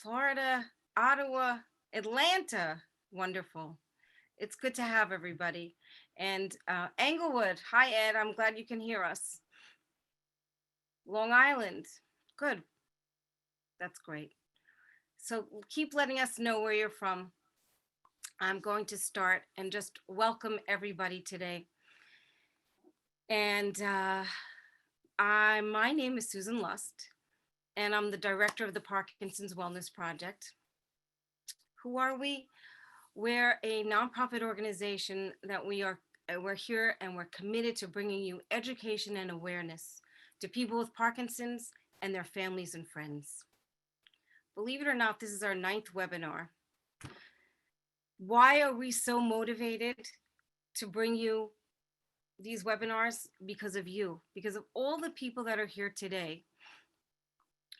Florida, Ottawa, Atlanta. Wonderful. It's good to have everybody. And Englewood, hi Ed, I'm glad you can hear us. Long Island, good. That's great. So keep letting us know where you're from. I'm going to start and just welcome everybody today. And my name is Susan Lust, and I'm the director of the Parkinson's Wellness Project. Who are we? We're a nonprofit organization that we're here and we're committed to bringing you education and awareness to people with Parkinson's and their families and friends. Believe it or not, this is our 9th webinar. Why are we so motivated to bring you these webinars? Because of you, because of all the people that are here today.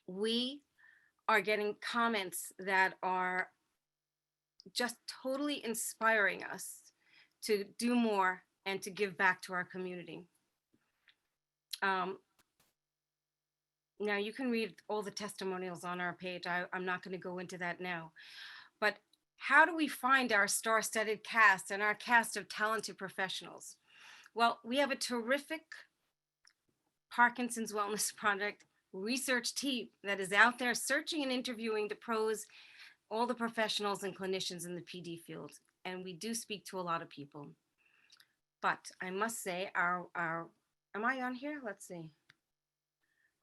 We are getting comments that are just totally inspiring us to do more and to give back to our community. Now you can read all the testimonials on our page. I'm not going to go into that now, but how do we find our star-studded cast and our cast of talented professionals? Well, we have a terrific Parkinson's Wellness Project research team that is out there searching and interviewing the pros, all the professionals and clinicians in the PD field. And we do speak to a lot of people. But I must say, our am I on here? Let's see.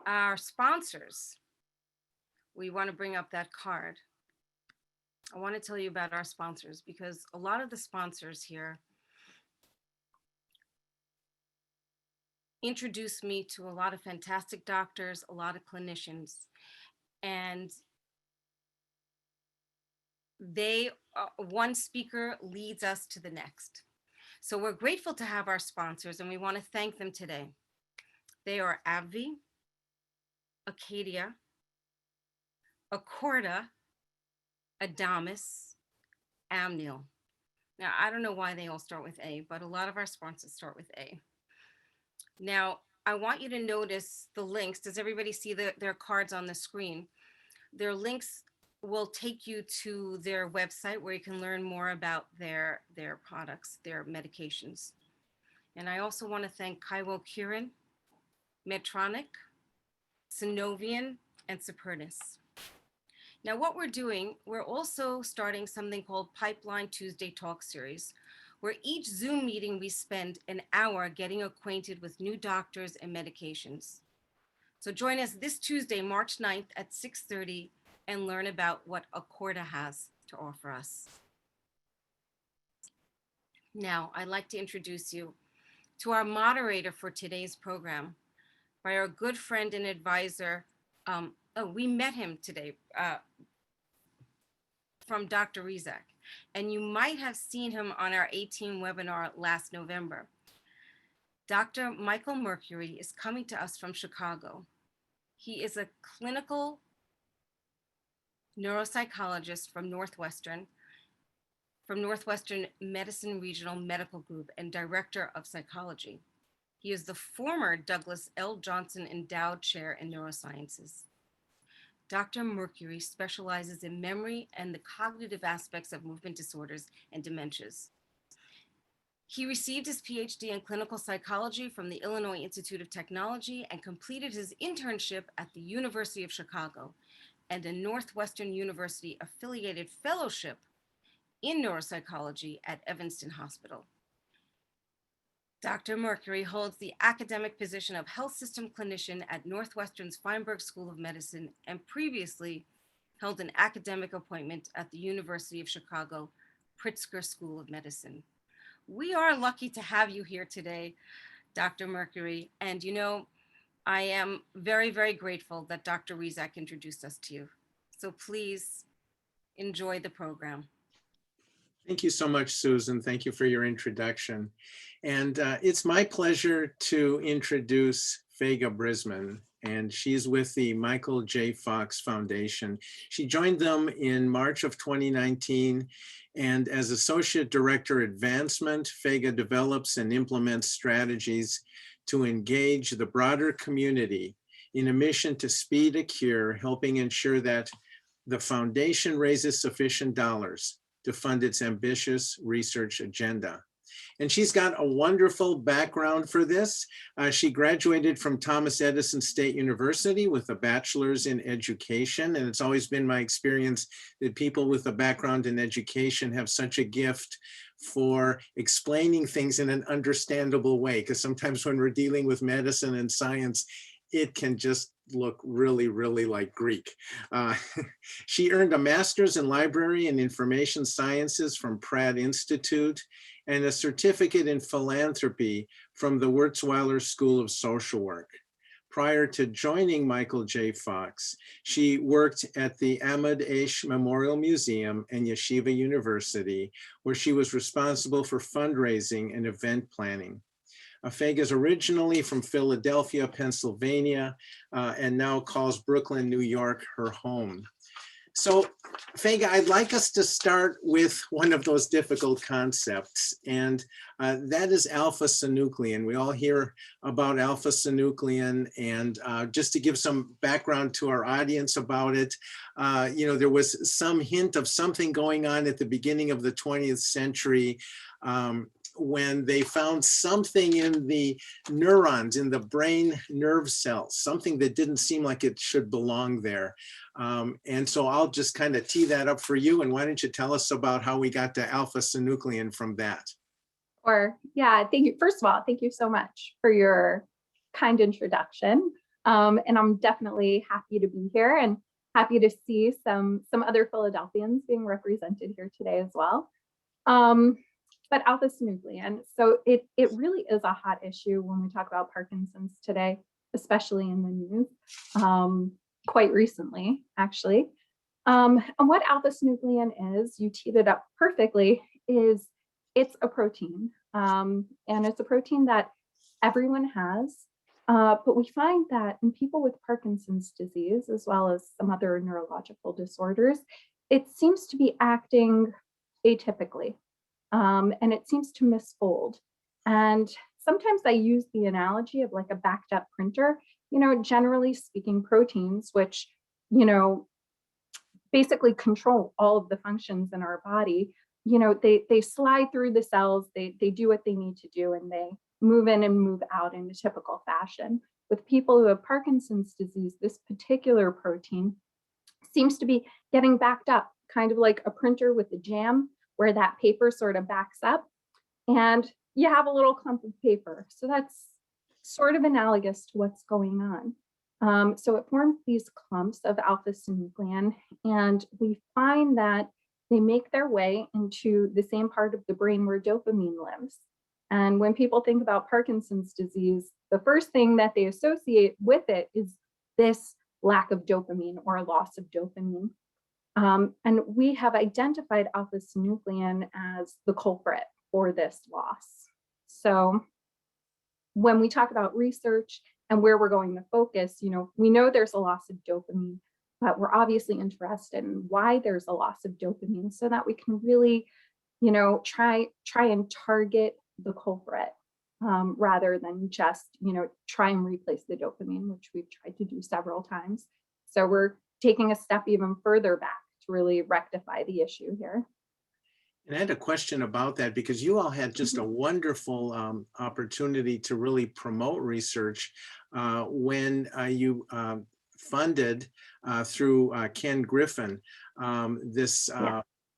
Our sponsors, we want to bring up that card. I want to tell you about our sponsors because a lot of the sponsors here introduced me to a lot of fantastic doctors, a lot of clinicians, and they, one speaker leads us to the next. So we're grateful to have our sponsors and we want to thank them today. They are AbbVie, Acadia, Accorda, Adamas, Amneal. Now, I don't know why they all start with A, but a lot of our sponsors start with A. Now, I want you to notice the links. Does everybody see their cards on the screen? Their links will take you to their website where you can learn more about their products, their medications. And I also want to thank Kaiwo Kirin, Medtronic, Synovian, and Supernus. Now, what we're doing, we're also starting something called Pipeline Tuesday Talk Series, where each Zoom meeting we spend an hour getting acquainted with new doctors and medications. So join us this Tuesday, March 9th at 6:30 and learn about what Accorda has to offer us. Now, I'd like to introduce you to our moderator for today's program by our good friend and advisor. We met him today from Dr. Rizak, and you might have seen him on our 18 webinar last November. Dr. Michael Mercury is coming to us from Chicago. He is a clinical neuropsychologist from Northwestern Medicine Regional Medical Group and Director of Psychology. He is the former Douglas L. Johnson Endowed Chair in Neurosciences. Dr. Mercury specializes in memory and the cognitive aspects of movement disorders and dementias. He received his PhD in clinical psychology from the Illinois Institute of Technology and completed his internship at the University of Chicago and a Northwestern University affiliated fellowship in neuropsychology at Evanston Hospital. Dr. Mercury holds the academic position of health system clinician at Northwestern's Feinberg School of Medicine and previously held an academic appointment at the University of Chicago Pritzker School of Medicine. We are lucky to have you here today, Dr. Mercury. And you know, I am very, very grateful that Dr. Rizak introduced us to you. So please enjoy the program. Thank you so much, Susan. Thank you for your introduction. And it's my pleasure to introduce Vega Brisman, and she's with the Michael J. Fox Foundation. She joined them in March of 2019, and as Associate Director Advancement, Vega develops and implements strategies to engage the broader community in a mission to speed a cure, helping ensure that the foundation raises sufficient dollars to fund its ambitious research agenda. And she's got a wonderful background for this. She graduated from Thomas Edison State University with a bachelor's in education. And it's always been my experience that people with a background in education have such a gift for explaining things in an understandable way. Because sometimes when we're dealing with medicine and science, it can just look really, really like Greek. Uh, she earned a master's in library and information sciences from Pratt Institute and a certificate in philanthropy from the Wurzweiler School of Social Work. Prior to joining Michael J. Fox, she worked at the Ahmad Aish Memorial Museum and Yeshiva University, where she was responsible for fundraising and event planning. Fega is originally from Philadelphia, Pennsylvania, and now calls Brooklyn, New York, her home. So, Fega, I'd like us to start with one of those difficult concepts, and that is alpha-synuclein. We all hear about alpha-synuclein, and just to give some background to our audience about it, there was some hint of something going on at the beginning of the 20th century when they found something in the neurons, in the brain nerve cells, something that didn't seem like it should belong there. And so I'll just kind of tee that up for you. And why don't you tell us about how we got to alpha-synuclein from that? Or yeah, thank you. First of all, thank you so much for your kind introduction. And I'm definitely happy to be here and happy to see some other Philadelphians being represented here today as well. But alpha-synuclein, so it really is a hot issue when we talk about Parkinson's today, especially in the news, quite recently, actually. And what alpha-synuclein is, you teed it up perfectly, is it's a protein. And it's a protein that everyone has, but we find that in people with Parkinson's disease, as well as some other neurological disorders, it seems to be acting atypically. And it seems to misfold. And sometimes I use the analogy of like a backed up printer, generally speaking, proteins, which, basically control all of the functions in our body, they slide through the cells, they do what they need to do, and they move in and move out in a typical fashion. With people who have Parkinson's disease, this particular protein seems to be getting backed up, kind of like a printer with a jam, where that paper sort of backs up and you have a little clump of paper. So that's sort of analogous to what's going on. So it forms these clumps of alpha-synuclein, and we find that they make their way into the same part of the brain where dopamine lives. And when people think about Parkinson's disease, the first thing that they associate with it is this lack of dopamine or loss of dopamine. And we have identified alpha-synuclein as the culprit for this loss. So when we talk about research and where we're going to focus, we know there's a loss of dopamine, but we're obviously interested in why there's a loss of dopamine so that we can really, try and target the culprit rather than just, try and replace the dopamine, which we've tried to do several times. So we're taking a step even further back to really rectify the issue here. And I had a question about that because you all had just a wonderful opportunity to really promote research when you funded through Ken Griffin this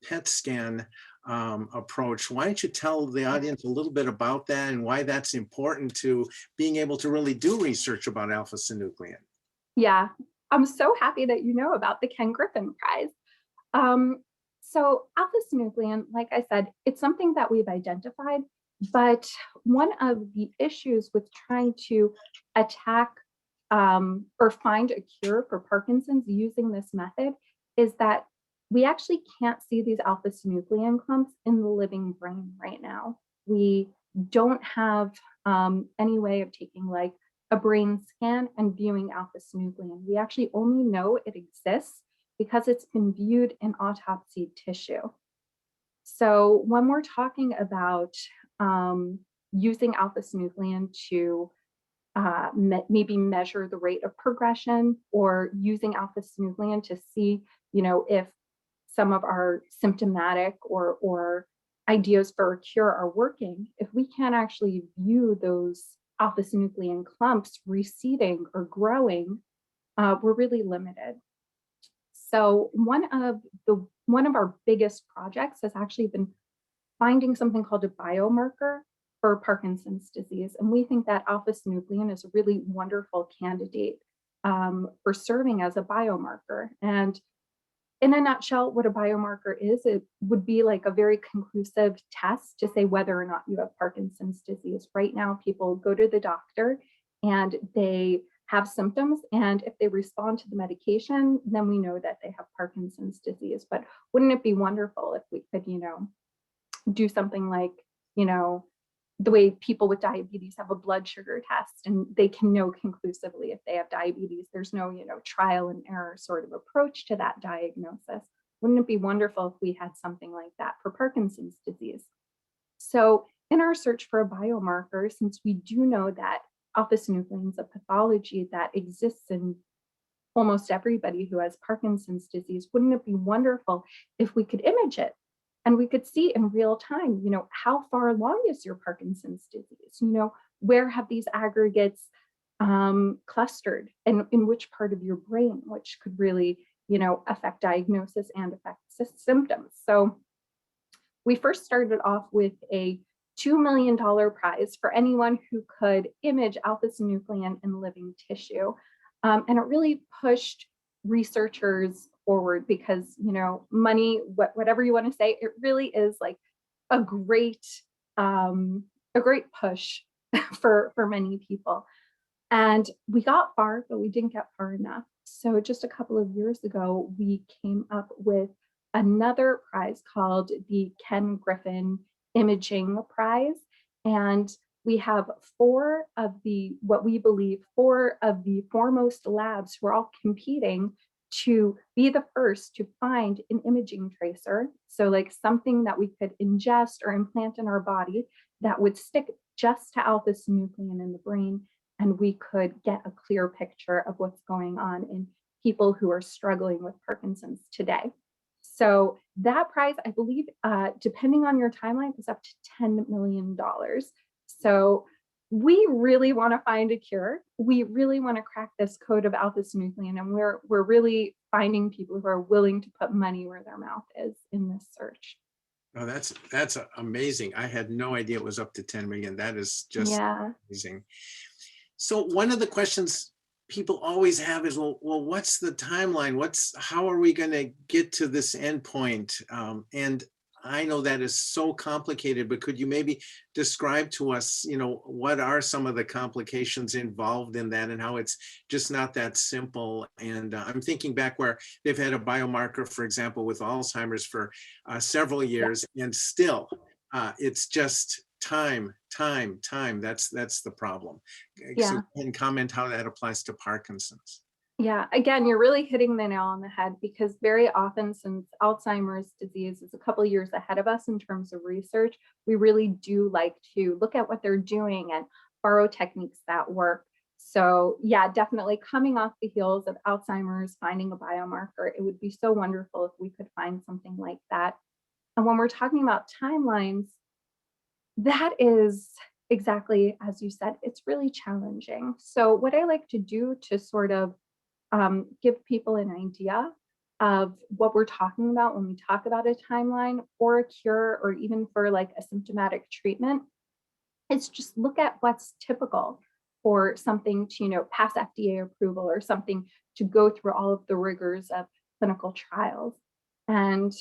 PET scan approach. Why don't you tell the audience a little bit about that and why that's important to being able to really do research about alpha-synuclein? Yeah, I'm so happy that you know about the Ken Griffin Prize. So alpha-synuclein, like I said, it's something that we've identified, but one of the issues with trying to attack or find a cure for Parkinson's using this method is that we actually can't see these alpha-synuclein clumps in the living brain right now. We don't have any way of taking like a brain scan and viewing alpha-synuclein. We actually only know it exists because it's been viewed in autopsy tissue. So when we're talking about using alpha-synuclein to maybe measure the rate of progression, or using alpha-synuclein to see, if some of our symptomatic or ideas for a cure are working. If we can't actually view those alpha-synuclein clumps receding or growing, we're really limited. So one of our biggest projects has actually been finding something called a biomarker for Parkinson's disease. And we think that alpha-synuclein is a really wonderful candidate for serving as a biomarker. And in a nutshell, what a biomarker is, it would be like a very conclusive test to say whether or not you have Parkinson's disease. Right now, people go to the doctor and they have symptoms, and if they respond to the medication, then we know that they have Parkinson's disease. But wouldn't it be wonderful if we could, do something like, you know, the way people with diabetes have a blood sugar test and they can know conclusively if they have diabetes. There's no, trial and error sort of approach to that diagnosis. Wouldn't it be wonderful if we had something like that for Parkinson's disease? So in our search for a biomarker, since we do know that alpha-synuclein is a pathology that exists in almost everybody who has Parkinson's disease, wouldn't it be wonderful if we could image it and we could see in real time, how far along is your Parkinson's disease? Where have these aggregates clustered, and in which part of your brain, which could really, affect diagnosis and affect symptoms. So we first started off with a $2 million prize for anyone who could image alpha-synuclein in living tissue. And it really pushed researchers forward because, money, whatever you want to say, it really is like a great push for many people. And we got far, but we didn't get far enough. So just a couple of years ago, we came up with another prize called the Ken Griffin Imaging Prize. And we have four of the foremost labs who are all competing to be the first to find an imaging tracer. So like something that we could ingest or implant in our body that would stick just to alpha-synuclein in the brain, and we could get a clear picture of what's going on in people who are struggling with Parkinson's today. So that prize, I believe, depending on your timeline, is up to $10 million. So we really want to find a cure. We really want to crack this code of alpha-synuclein, and we're really finding people who are willing to put money where their mouth is in this search. Oh, that's amazing. I had no idea it was up to 10 million. That is just amazing. So one of the questions people always have is, well, what's the timeline? How are we going to get to this endpoint? And I know that is so complicated, but could you maybe describe to us, what are some of the complications involved in that and how it's just not that simple? And I'm thinking back where they've had a biomarker, for example, with Alzheimer's for several years, and still it's just time. That's the problem. So you can comment how that applies to Parkinson's. Yeah, again, you're really hitting the nail on the head, because very often, since Alzheimer's disease is a couple of years ahead of us in terms of research, we really do like to look at what they're doing and borrow techniques that work. So yeah, definitely coming off the heels of Alzheimer's, finding a biomarker, it would be so wonderful if we could find something like that. And when we're talking about timelines, that is exactly as you said, it's really challenging. So what I like to do to sort of give people an idea of what we're talking about when we talk about a timeline for a cure, or even for like a symptomatic treatment, is just look at what's typical for something to, pass FDA approval, or something to go through all of the rigors of clinical trials. And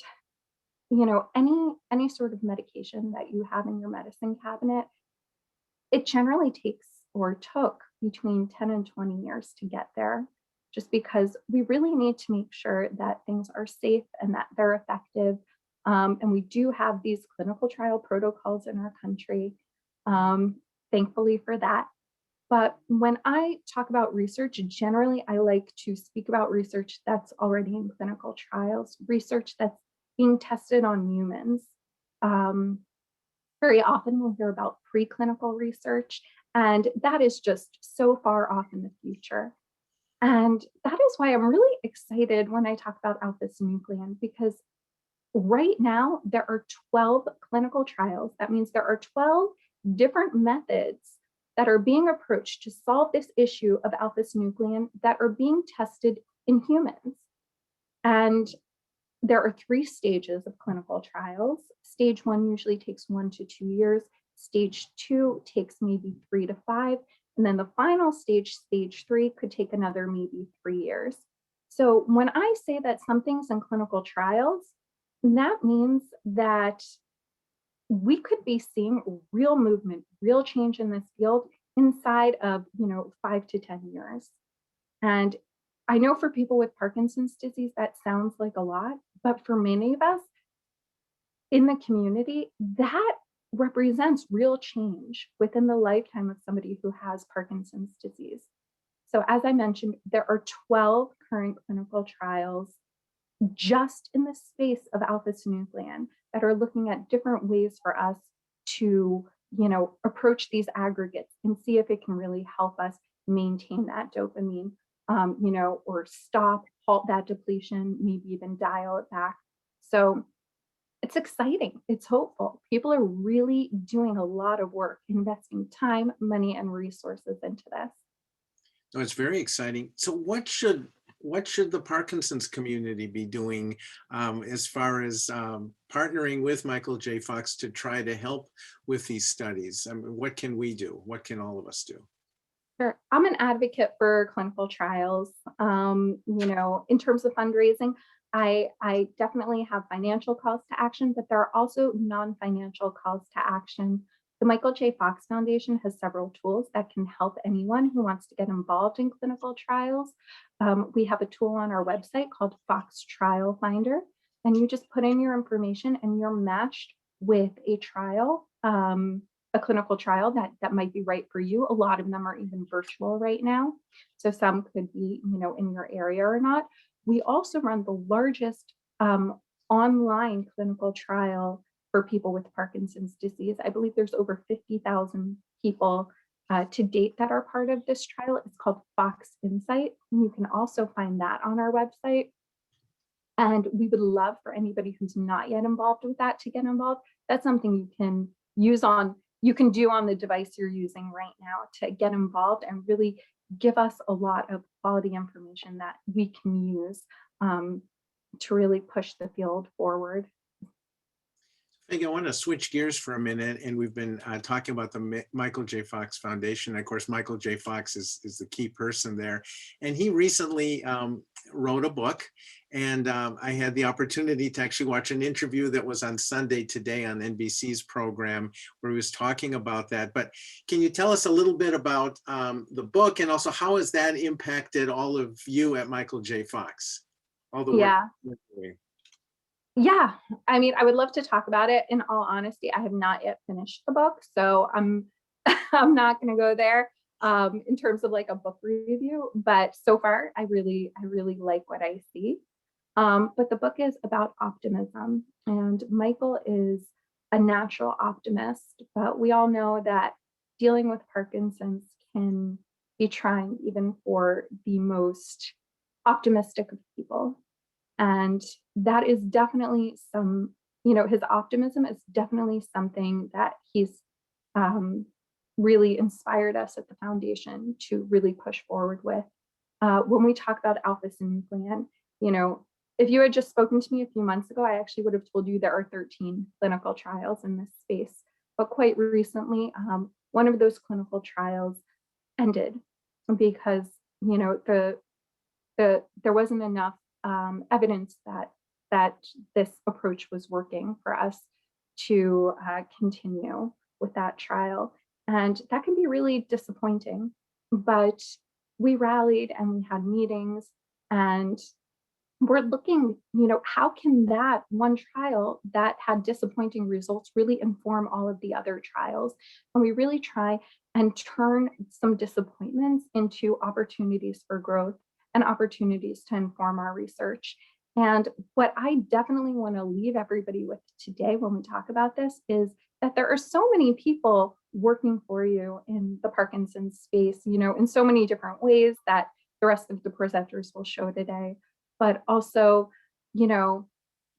any sort of medication that you have in your medicine cabinet, it generally takes or took between 10 and 20 years to get there, just because we really need to make sure that things are safe and that they're effective. And we do have these clinical trial protocols in our country, thankfully for that. But when I talk about research, generally, I like to speak about research that's already in clinical trials, research that's being tested on humans. Very often we'll hear about preclinical research, And that is just so far off in the future. And that is why I'm really excited when I talk about alpha-synuclein, because right now there are 12 clinical trials. That means there are 12 different methods that are being approached to solve this issue of alpha-synuclein that are being tested in humans. And there are 3 stages of clinical trials. Stage 1 usually takes 1 to 2 years. Stage 2 takes maybe 3 to 5. And then the final stage, stage 3, could take another maybe 3 years. So when I say that something's in clinical trials, that means that we could be seeing real movement, real change in this field inside of, 5 to 10 years. And I know for people with Parkinson's disease, that sounds like a lot, but for many of us in the community, that represents real change within the lifetime of somebody who has Parkinson's disease. So as I mentioned, there are 12 current clinical trials just in the space of alpha-synuclein that are looking at different ways for us to, approach these aggregates and see if it can really help us maintain that dopamine, or halt that depletion, maybe even dial it back. So it's exciting. It's hopeful. People are really doing a lot of work, investing time, money, and resources into this. No, it's very exciting. So what should the Parkinson's community be doing as far as partnering with Michael J. Fox to try to help with these studies? I mean, what can we do? What can all of us do? Sure. I'm an advocate for clinical trials. In terms of fundraising, I definitely have financial calls to action, but there are also non-financial calls to action. The Michael J. Fox Foundation has several tools that can help anyone who wants to get involved in clinical trials. We have a tool on our website called Fox Trial Finder, and you just put in your information and you're matched with a trial, a clinical trial that might be right for you. A lot of them are even virtual right now. So some could be, in your area or not. We also run the largest online clinical trial for people with Parkinson's disease. I believe there's over 50,000 people to date that are part of this trial. It's called Fox Insight. And you can also find that on our website. And we would love for anybody who's not yet involved with that to get involved. That's something you can do on the device you're using right now to get involved and really give us a lot of quality information that we can use to really push the field forward. I think I want to switch gears for a minute, and we've been talking about the Michael J. Fox Foundation. Of course, Michael J. Fox is the key person there, and he recently wrote a book, and I had the opportunity to actually watch an interview that was on Sunday Today on NBC's program where he was talking about that. But can you tell us a little bit about the book, and also how has that impacted all of you at Michael J. Fox? All the work Yeah. you're doing. Yeah, I mean, I would love to talk about it. In all honesty, I have not yet finished the book, so I'm I'm not going to go there in terms of like a book review. But so far, I really like what I see. But the book is about optimism, and Michael is a natural optimist. But we all know that dealing with Parkinson's can be trying, even for the most optimistic of people. And that is definitely his optimism is definitely something that he's really inspired us at the foundation to really push forward with. When we talk about alpha-synuclein, if you had just spoken to me a few months ago, I actually would have told you there are 13 clinical trials in this space. But quite recently, one of those clinical trials ended because, there wasn't enough evidence that this approach was working for us to continue with that trial. And that can be really disappointing. But we rallied and we had meetings, and we're looking, how can that one trial that had disappointing results really inform all of the other trials? And we really try and turn some disappointments into opportunities for growth and opportunities to inform our research. And what I definitely want to leave everybody with today when we talk about this is that there are so many people working for you in the Parkinson's space, in so many different ways that the rest of the presenters will show today. But also, you know,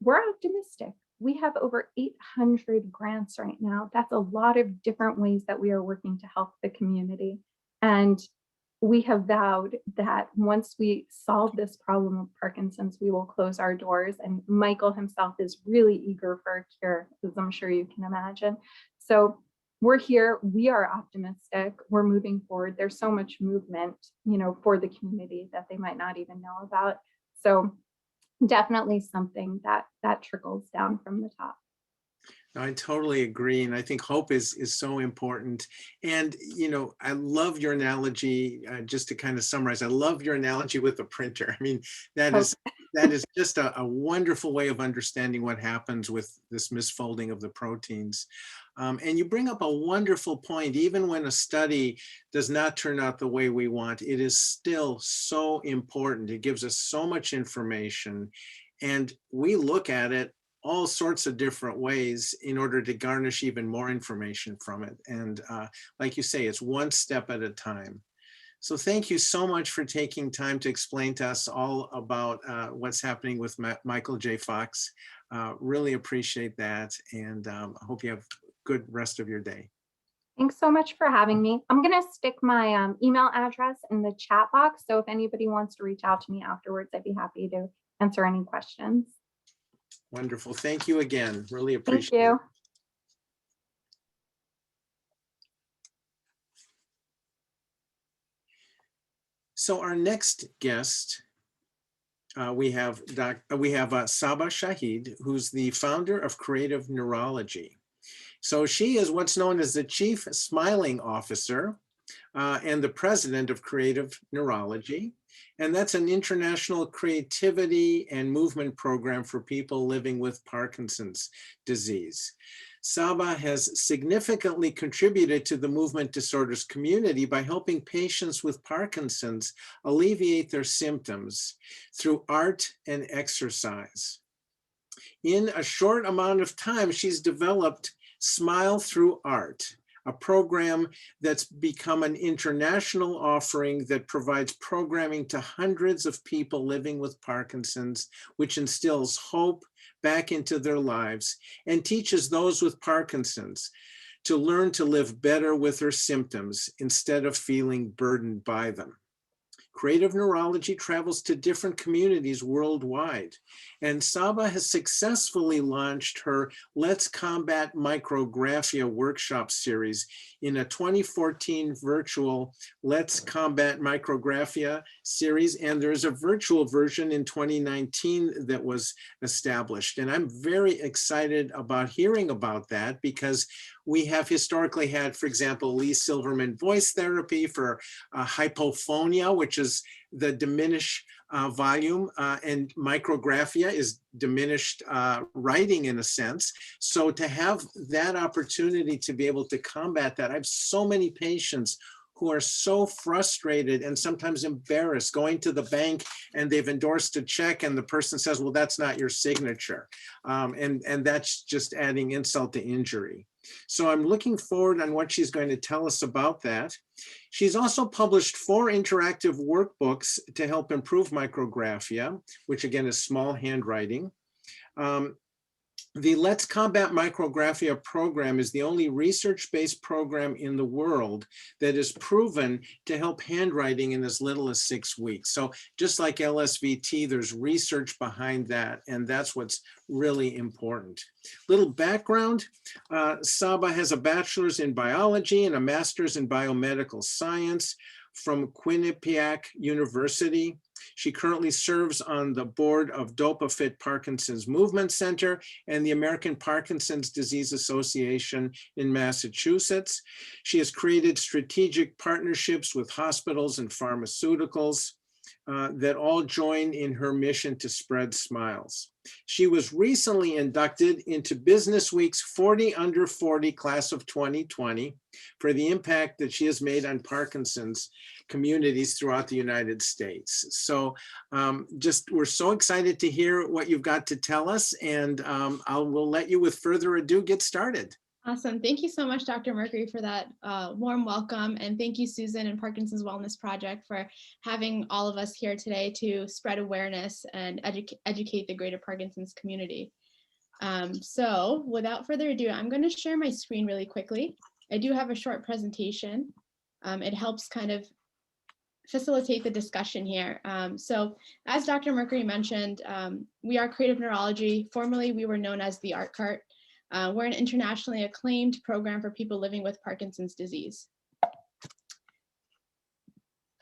we're optimistic. We have over 800 grants right now. That's a lot of different ways that we are working to help the community. And we have vowed that once we solve this problem of Parkinson's, we will close our doors. And Michael himself is really eager for a cure, as I'm sure you can imagine. So we're here, we are optimistic, we're moving forward. There's so much movement, for the community that they might not even know about. So definitely something that trickles down from the top. I totally agree. And I think hope is so important. And, I love your analogy, just to kind of summarize, I love your analogy with the printer. I mean, that Hope. is just a wonderful way of understanding what happens with this misfolding of the proteins. And you bring up a wonderful point. Even when a study does not turn out the way we want, it is still so important. It gives us so much information. And we look at it all sorts of different ways in order to garnish even more information from it. And like you say, it's one step at a time. So thank you so much for taking time to explain to us all about what's happening with Michael J. Fox. Really appreciate that. And I hope you have a good rest of your day. Thanks so much for having me. I'm going to stick my email address in the chat box. So if anybody wants to reach out to me afterwards, I'd be happy to answer any questions. Wonderful. Thank you again. Really Thank appreciate it. you. So our next guest, we have Saba Shahid, who's the founder of Creative Neurology. So she is what's known as the Chief Smiling Officer and the President of Creative Neurology. And that's an international creativity and movement program for people living with Parkinson's disease. Saba has significantly contributed to the movement disorders community by helping patients with Parkinson's alleviate their symptoms through art and exercise. In a short amount of time, she's developed Smile Through Art, a program that's become an international offering that provides programming to hundreds of people living with Parkinson's, which instills hope back into their lives and teaches those with Parkinson's to learn to live better with their symptoms instead of feeling burdened by them. Creative Neurology travels to different communities worldwide, and Saba has successfully launched her Let's Combat Micrographia workshop series in a 2014 virtual Let's Combat Micrographia series, and there's a virtual version in 2019 that was established. And I'm very excited about hearing about that because we have historically had, for example, Lee Silverman voice therapy for hypophonia, which is the diminished volume, and micrographia is diminished writing in a sense. So to have that opportunity to be able to combat that, I have so many patients who are so frustrated and sometimes embarrassed going to the bank and they've endorsed a check and the person says, well, that's not your signature. And that's just adding insult to injury. So I'm looking forward on what she's going to tell us about that. She's also published 4 interactive workbooks to help improve micrographia, which again is small handwriting. The Let's Combat Micrographia program is the only research-based program in the world that is proven to help handwriting in as little as 6 weeks. So just like LSVT, there's research behind that, and that's what's really important. Little background, Saba has a bachelor's in biology and a master's in biomedical science from Quinnipiac University. She currently serves on the board of DopaFit Parkinson's Movement Center and the American Parkinson's Disease Association in Massachusetts. She has created strategic partnerships with hospitals and pharmaceuticals that all join in her mission to spread smiles. She was recently inducted into Business Week's 40 Under 40 class of 2020 for the impact that she has made on Parkinson's communities throughout the United States. So we're so excited to hear what you've got to tell us, and we'll let you, with further ado, get started. Awesome. Thank you so much, Dr. Mercury, for that warm welcome. And thank you, Susan and Parkinson's Wellness Project, for having all of us here today to spread awareness and educate the greater Parkinson's community. So without further ado, I'm going to share my screen really quickly. I do have a short presentation. It helps kind of facilitate the discussion here. So as Dr. Mercury mentioned, we are Creative Neurology. Formerly, we were known as the Art Cart. We're an internationally acclaimed program for people living with Parkinson's disease.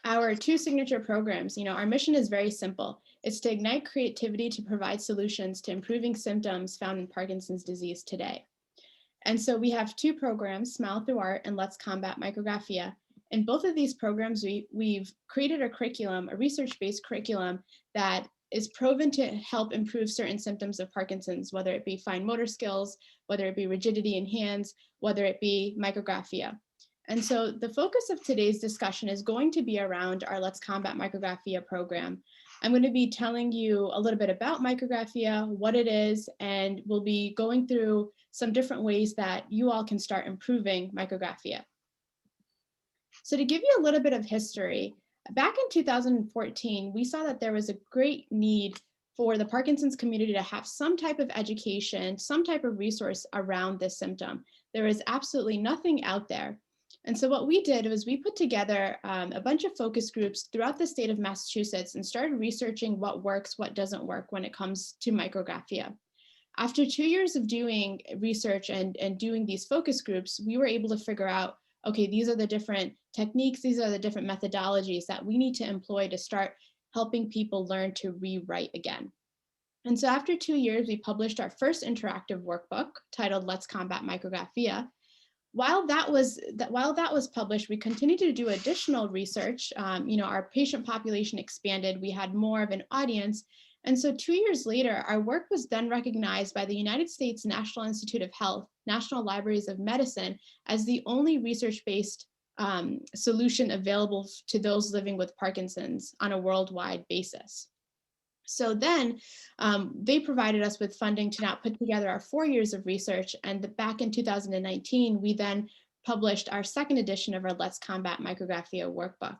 Our two signature programs, our mission is very simple. It's to ignite creativity to provide solutions to improving symptoms found in Parkinson's disease today. And so we have two programs, Smile Through Art and Let's Combat Micrographia. In both of these programs, we've created a curriculum, a research-based curriculum that is proven to help improve certain symptoms of Parkinson's, whether it be fine motor skills, whether it be rigidity in hands, whether it be micrographia. And so the focus of today's discussion is going to be around our Let's Combat Micrographia program. I'm going to be telling you a little bit about micrographia, what it is, and we'll be going through some different ways that you all can start improving micrographia. So to give you a little bit of history, back in 2014, we saw that there was a great need for the Parkinson's community to have some type of education, some type of resource around this symptom. There is absolutely nothing out there. And so what we did was we put together a bunch of focus groups throughout the state of Massachusetts and started researching what works, what doesn't work when it comes to micrographia. After 2 years of doing research and doing these focus groups, we were able to figure out, okay, these are the different techniques, these are the different methodologies that we need to employ to start helping people learn to rewrite again. And so after 2 years, we published our first interactive workbook titled Let's Combat Micrographia. While that was published, we continued to do additional research. Our patient population expanded, we had more of an audience. And so 2 years later, our work was then recognized by the United States National Institute of Health, National Libraries of Medicine, as the only research-based solution available to those living with Parkinson's on a worldwide basis. So then they provided us with funding to now put together our 4 years of research. And back in 2019, we then published our second edition of our Let's Combat Micrographia workbook.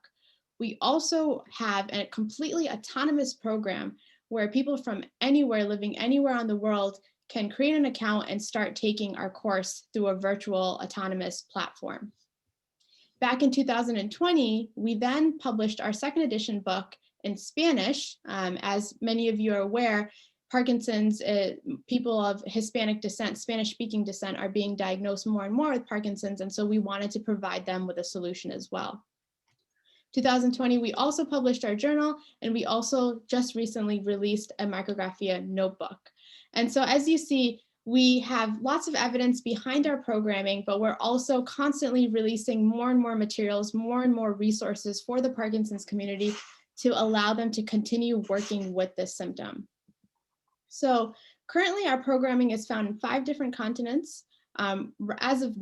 We also have a completely autonomous program where people from anywhere, living anywhere on the world, can create an account and start taking our course through a virtual autonomous platform. Back in 2020, we then published our second edition book in Spanish. As many of you are aware, Parkinson's, people of Hispanic descent, Spanish-speaking descent, are being diagnosed more and more with Parkinson's, and so we wanted to provide them with a solution as well. 2020, we also published our journal, and we also just recently released a micrographia notebook. And so as you see, we have lots of evidence behind our programming, but we're also constantly releasing more and more materials, more and more resources for the Parkinson's community to allow them to continue working with this symptom. So currently our programming is found in 5 different continents. As of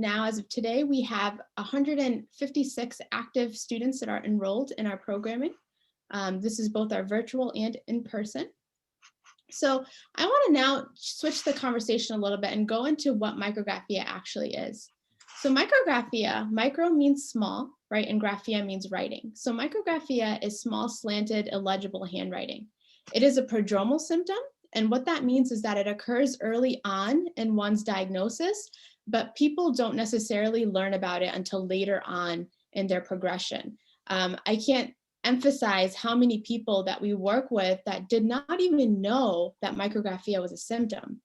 today, we have 156 active students that are enrolled in our programming. This is both our virtual and in person. So I want to now switch the conversation a little bit and go into what micrographia actually is. So micrographia, micro means small, right? And graphia means writing. So micrographia is small, slanted, illegible handwriting. It is a prodromal symptom. And what that means is that it occurs early on in one's diagnosis, but people don't necessarily learn about it until later on in their progression. I can't emphasize how many people that we work with that did not even know that micrographia was a symptom.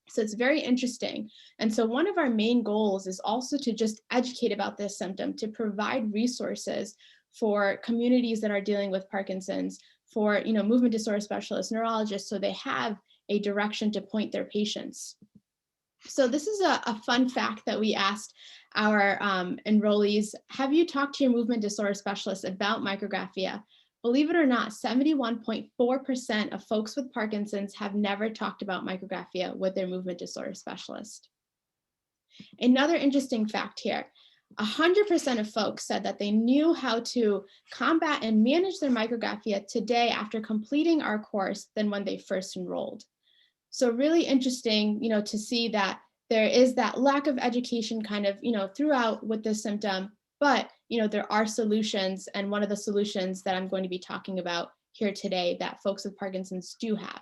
So it's very interesting. And so one of our main goals is also to just educate about this symptom, to provide resources for communities that are dealing with Parkinson's, for movement disorder specialists, neurologists, so they have a direction to point their patients. So this is a fun fact that we asked our enrollees. Have you talked to your movement disorder specialist about micrographia? Believe it or not, 71.4% of folks with Parkinson's have never talked about micrographia with their movement disorder specialist. Another interesting fact here, 100% of folks said that they knew how to combat and manage their micrographia today after completing our course than when they first enrolled. So really interesting, to see that there is that lack of education kind of, throughout with this symptom, but, there are solutions. And one of the solutions that I'm going to be talking about here today that folks with Parkinson's do have.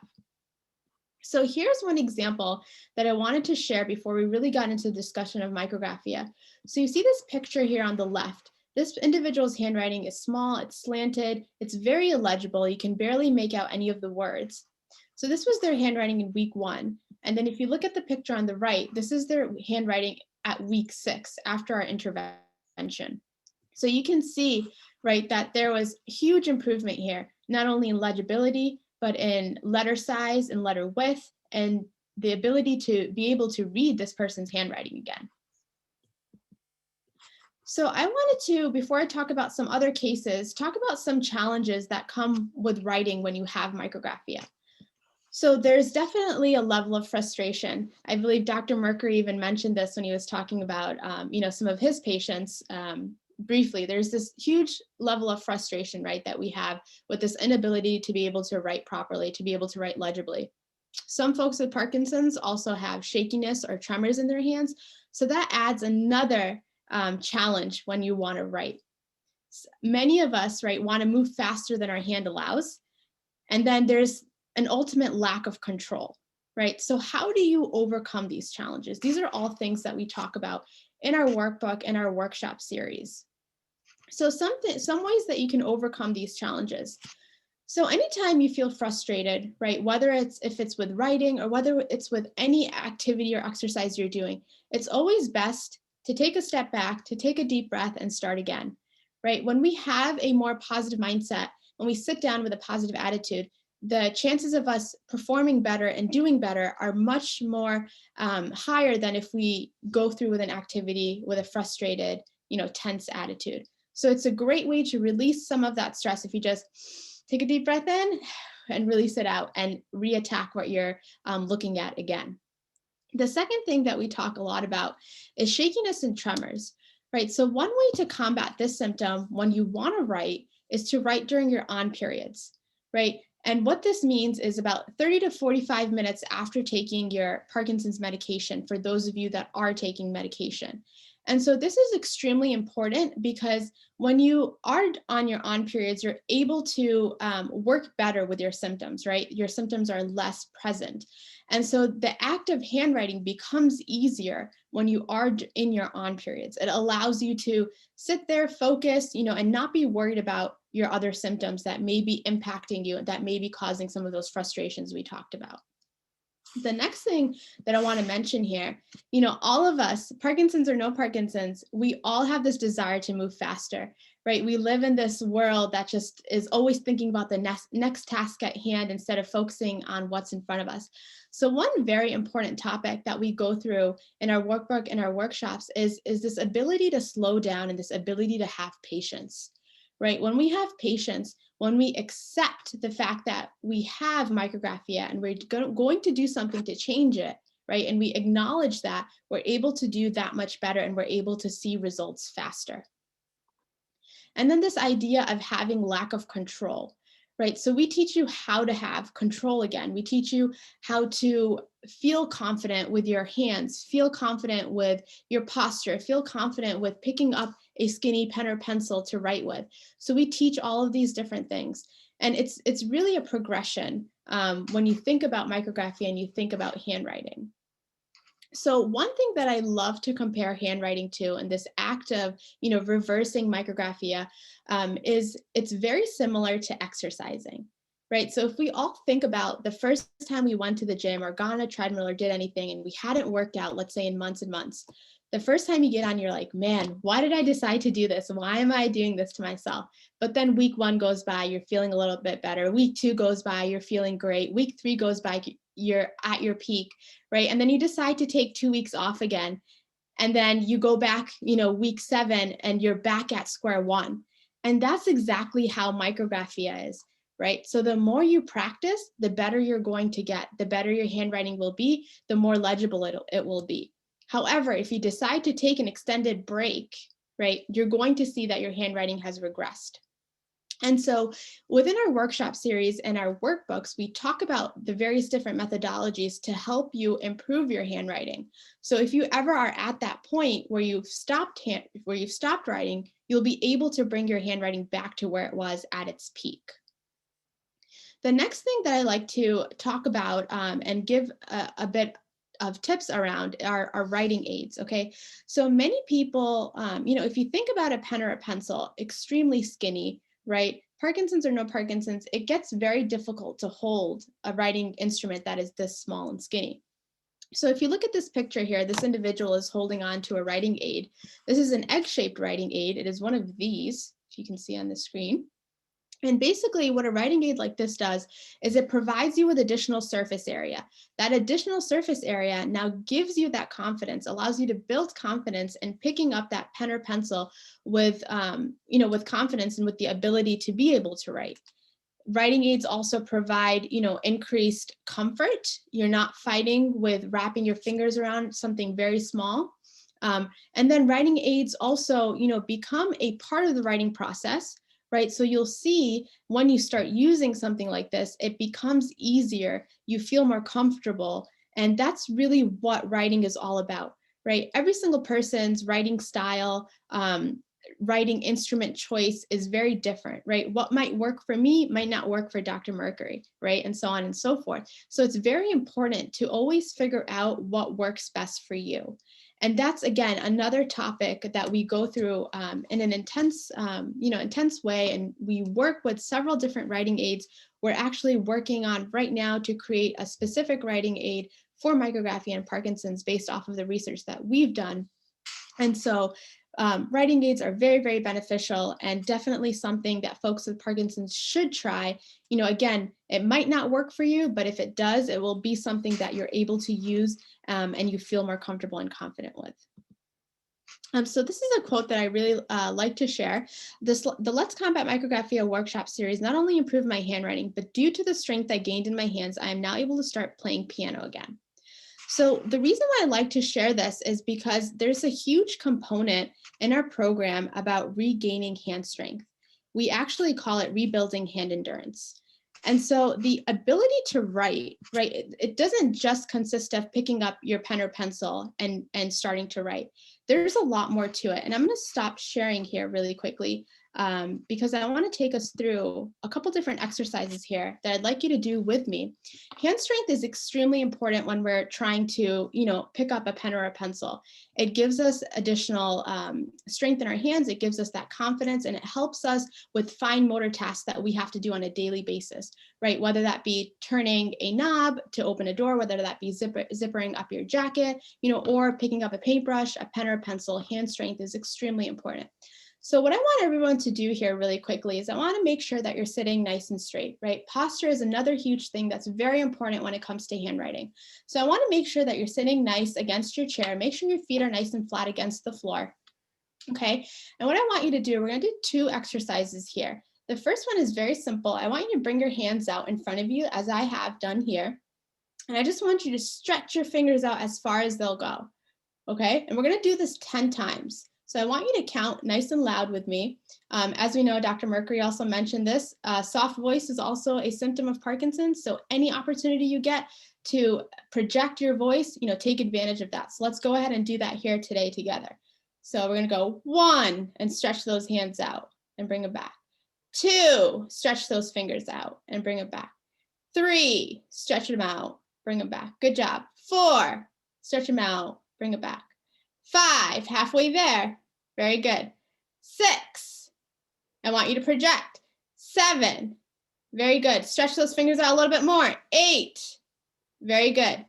So here's one example that I wanted to share before we really got into the discussion of micrographia. So you see this picture here on the left. This individual's handwriting is small, it's slanted, it's very illegible. You can barely make out any of the words. So this was their handwriting in week 1. And then if you look at the picture on the right, this is their handwriting at week 6 after our intervention. So you can see, right, that there was huge improvement here, not only in legibility, but in letter size and letter width, and the ability to be able to read this person's handwriting again. So I wanted to, before I talk about some other cases, talk about some challenges that come with writing when you have micrographia. So there's definitely a level of frustration. I believe Dr. Mercury even mentioned this when he was talking about, some of his patients briefly. There's this huge level of frustration, right, that we have with this inability to be able to write properly, to be able to write legibly. Some folks with Parkinson's also have shakiness or tremors in their hands. So that adds another challenge when you want to write. Many of us, right, want to move faster than our hand allows. And then there's an ultimate lack of control, right? So how do you overcome these challenges? These are all things that we talk about in our workbook and our workshop series. So some ways that you can overcome these challenges. So anytime you feel frustrated, right, whether if it's with writing or whether it's with any activity or exercise you're doing, it's always best to take a step back, to take a deep breath and start again, right? When we have a more positive mindset, when we sit down with a positive attitude, the chances of us performing better and doing better are much more higher than if we go through with an activity with a frustrated, tense attitude. So it's a great way to release some of that stress if you just take a deep breath in and release it out and reattack what you're looking at again. The second thing that we talk a lot about is shakiness and tremors, right? So one way to combat this symptom when you want to write is to write during your on periods, right? And what this means is about 30 to 45 minutes after taking your Parkinson's medication for those of you that are taking medication. And so this is extremely important because when you are on your on periods, you're able to work better with your symptoms, right? Your symptoms are less present. And so the act of handwriting becomes easier when you are in your on periods. It allows you to sit there, focus, and not be worried about your other symptoms that may be impacting you, that may be causing some of those frustrations we talked about. The next thing that I want to mention here, all of us, Parkinson's or no Parkinson's, we all have this desire to move faster, right? We live in this world that just is always thinking about the next task at hand instead of focusing on what's in front of us. So one very important topic that we go through in our workbook and our workshops is this ability to slow down and this ability to have patience, right? When we have patience, when we accept the fact that we have micrographia and we're going to do something to change it, right? And we acknowledge that, we're able to do that much better and we're able to see results faster. And then this idea of having lack of control, right? So we teach you how to have control again. We teach you how to feel confident with your hands, feel confident with your posture, feel confident with picking up a skinny pen or pencil to write with. So we teach all of these different things. And it's really a progression when you think about micrographia and you think about handwriting. So one thing that I love to compare handwriting to and this act of, reversing micrographia is it's very similar to exercising, right? So if we all think about the first time we went to the gym or got on a treadmill or did anything and we hadn't worked out, let's say in months and months, the first time you get on, you're like, man, why did I decide to do this? Why am I doing this to myself? But then week 1 goes by, you're feeling a little bit better. Week 2 goes by, you're feeling great. Week 3 goes by, you're at your peak, right? And then you decide to take 2 weeks off again. And then you go back, week 7 and you're back at square one. And that's exactly how micrographia is, right? So the more you practice, the better you're going to get, the better your handwriting will be, the more legible it will be. However, if you decide to take an extended break, right, you're going to see that your handwriting has regressed. And so within our workshop series and our workbooks, we talk about the various different methodologies to help you improve your handwriting. So if you ever are at that point where you've stopped writing, you'll be able to bring your handwriting back to where it was at its peak. The next thing that I like to talk about and give a bit of tips around are writing aids, okay? So many people, if you think about a pen or a pencil, extremely skinny, right? Parkinson's or no Parkinson's, it gets very difficult to hold a writing instrument that is this small and skinny. So if you look at this picture here, this individual is holding on to a writing aid. This is an egg-shaped writing aid. It is one of these, if you can see on the screen. And basically what a writing aid like this does is it provides you with additional surface area. That additional surface area now gives you that confidence, allows you to build confidence in picking up that pen or pencil with, with confidence and with the ability to be able to write. Writing aids also provide, increased comfort. You're not fighting with wrapping your fingers around something very small. And then writing aids also, become a part of the writing process. Right. So you'll see when you start using something like this, it becomes easier. You feel more comfortable. And that's really what writing is all about, right? Every single person's writing style, writing instrument choice is very different, right? What might work for me might not work for Dr. Mercury, right? And so on and so forth. So it's very important to always figure out what works best for you. And that's, again, another topic that we go through in an intense way. And we work with several different writing aids. We're actually working on right now to create a specific writing aid for micrography and Parkinson's based off of the research that we've done. And so writing aids are very, very beneficial and definitely something that folks with Parkinson's should try. Again, it might not work for you, but if it does, it will be something that you're able to use and you feel more comfortable and confident with. So this is a quote that I really like to share. The Let's Combat Micrographia workshop series not only improved my handwriting, but due to the strength I gained in my hands, I am now able to start playing piano again. So the reason why I like to share this is because there's a huge component in our program about regaining hand strength. We actually call it rebuilding hand endurance. And so the ability to write, right, it doesn't just consist of picking up your pen or pencil and starting to write. There's a lot more to it. And I'm going to stop sharing here really quickly because I want to take us through a couple different exercises here that I'd like you to do with me. Hand strength is extremely important when we're trying to, pick up a pen or a pencil. It gives us additional strength in our hands. It gives us that confidence, and it helps us with fine motor tasks that we have to do on a daily basis, right? Whether that be turning a knob to open a door, whether that be zippering up your jacket, or picking up a paintbrush, a pen or a pencil. Hand strength is extremely important. So what I want everyone to do here really quickly is I want to make sure that you're sitting nice and straight, right? Posture is another huge thing that's very important when it comes to handwriting. So I want to make sure that you're sitting nice against your chair. Make sure your feet are nice and flat against the floor. Okay. And what I want you to do, we're going to do 2 exercises here. The first one is very simple. I want you to bring your hands out in front of you as I have done here. And I just want you to stretch your fingers out as far as they'll go. Okay. And we're going to do this 10 times. So I want you to count nice and loud with me. As we know, Dr. Mercury also mentioned this. Soft voice is also a symptom of Parkinson's. So any opportunity you get to project your voice, take advantage of that. So let's go ahead and do that here today together. So we're going to go 1 and stretch those hands out and bring them back. 2, stretch those fingers out and bring them back. 3, stretch them out, bring them back. Good job. 4, stretch them out, bring it back. 5, halfway there. Very good. 6, I want you to project. 7, very good. Stretch those fingers out a little bit more. 8, very good.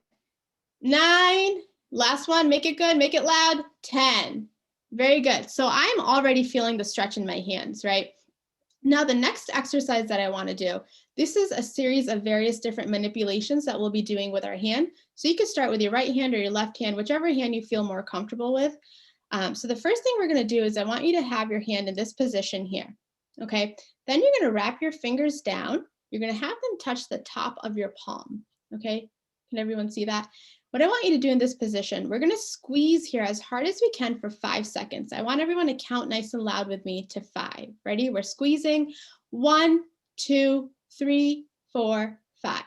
9, last one, make it good, make it loud. 10, very good. So I'm already feeling the stretch in my hands, right? Now, the next exercise that I want to do, this is a series of various different manipulations that we'll be doing with our hand. So you can start with your right hand or your left hand, whichever hand you feel more comfortable with. So the first thing we're going to do is I want you to have your hand in this position here. Okay. Then you're going to wrap your fingers down. You're going to have them touch the top of your palm. Okay. Can everyone see that? What I want you to do in this position, we're going to squeeze here as hard as we can for 5 seconds. I want everyone to count nice and loud with me to 5. Ready? We're squeezing. 1, 2, 3, 4, 5.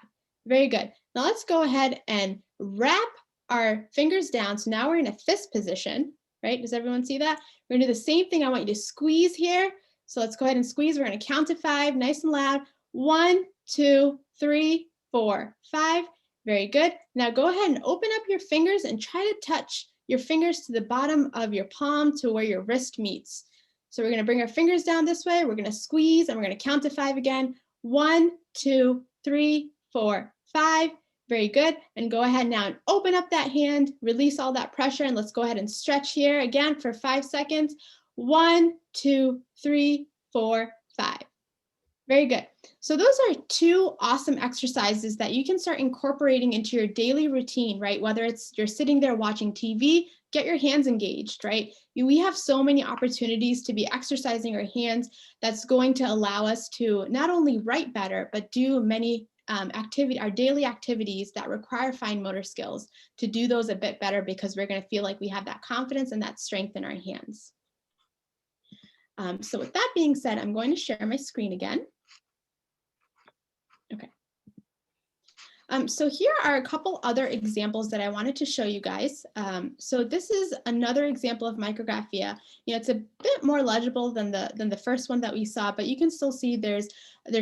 Very good. Now let's go ahead and wrap our fingers down. So now we're in a fist position, right? Does everyone see that? We're gonna do the same thing. I want you to squeeze here. So let's go ahead and squeeze. We're gonna count to 5, nice and loud. 1, 2, 3, 4, 5. Very good. Now go ahead and open up your fingers and try to touch your fingers to the bottom of your palm to where your wrist meets. So we're gonna bring our fingers down this way. We're gonna squeeze and we're gonna count to 5 again. 1, 2, 3, 4, 5. Very good. And go ahead now and open up that hand, release all that pressure, and let's go ahead and stretch here again for 5 seconds. 1, 2, 3, 4, 5. Very good. So those are 2 awesome exercises that you can start incorporating into your daily routine, right? Whether it's you're sitting there watching TV, get your hands engaged, right? We have so many opportunities to be exercising our hands that's going to allow us to not only write better, but do many our daily activities that require fine motor skills to do those a bit better, because we're going to feel like we have that confidence and that strength in our hands. So with that being said, I'm going to share my screen again. Okay. So here are a couple other examples that I wanted to show you guys. So this is another example of micrographia. It's a bit more legible than the first one that we saw, but you can still see there's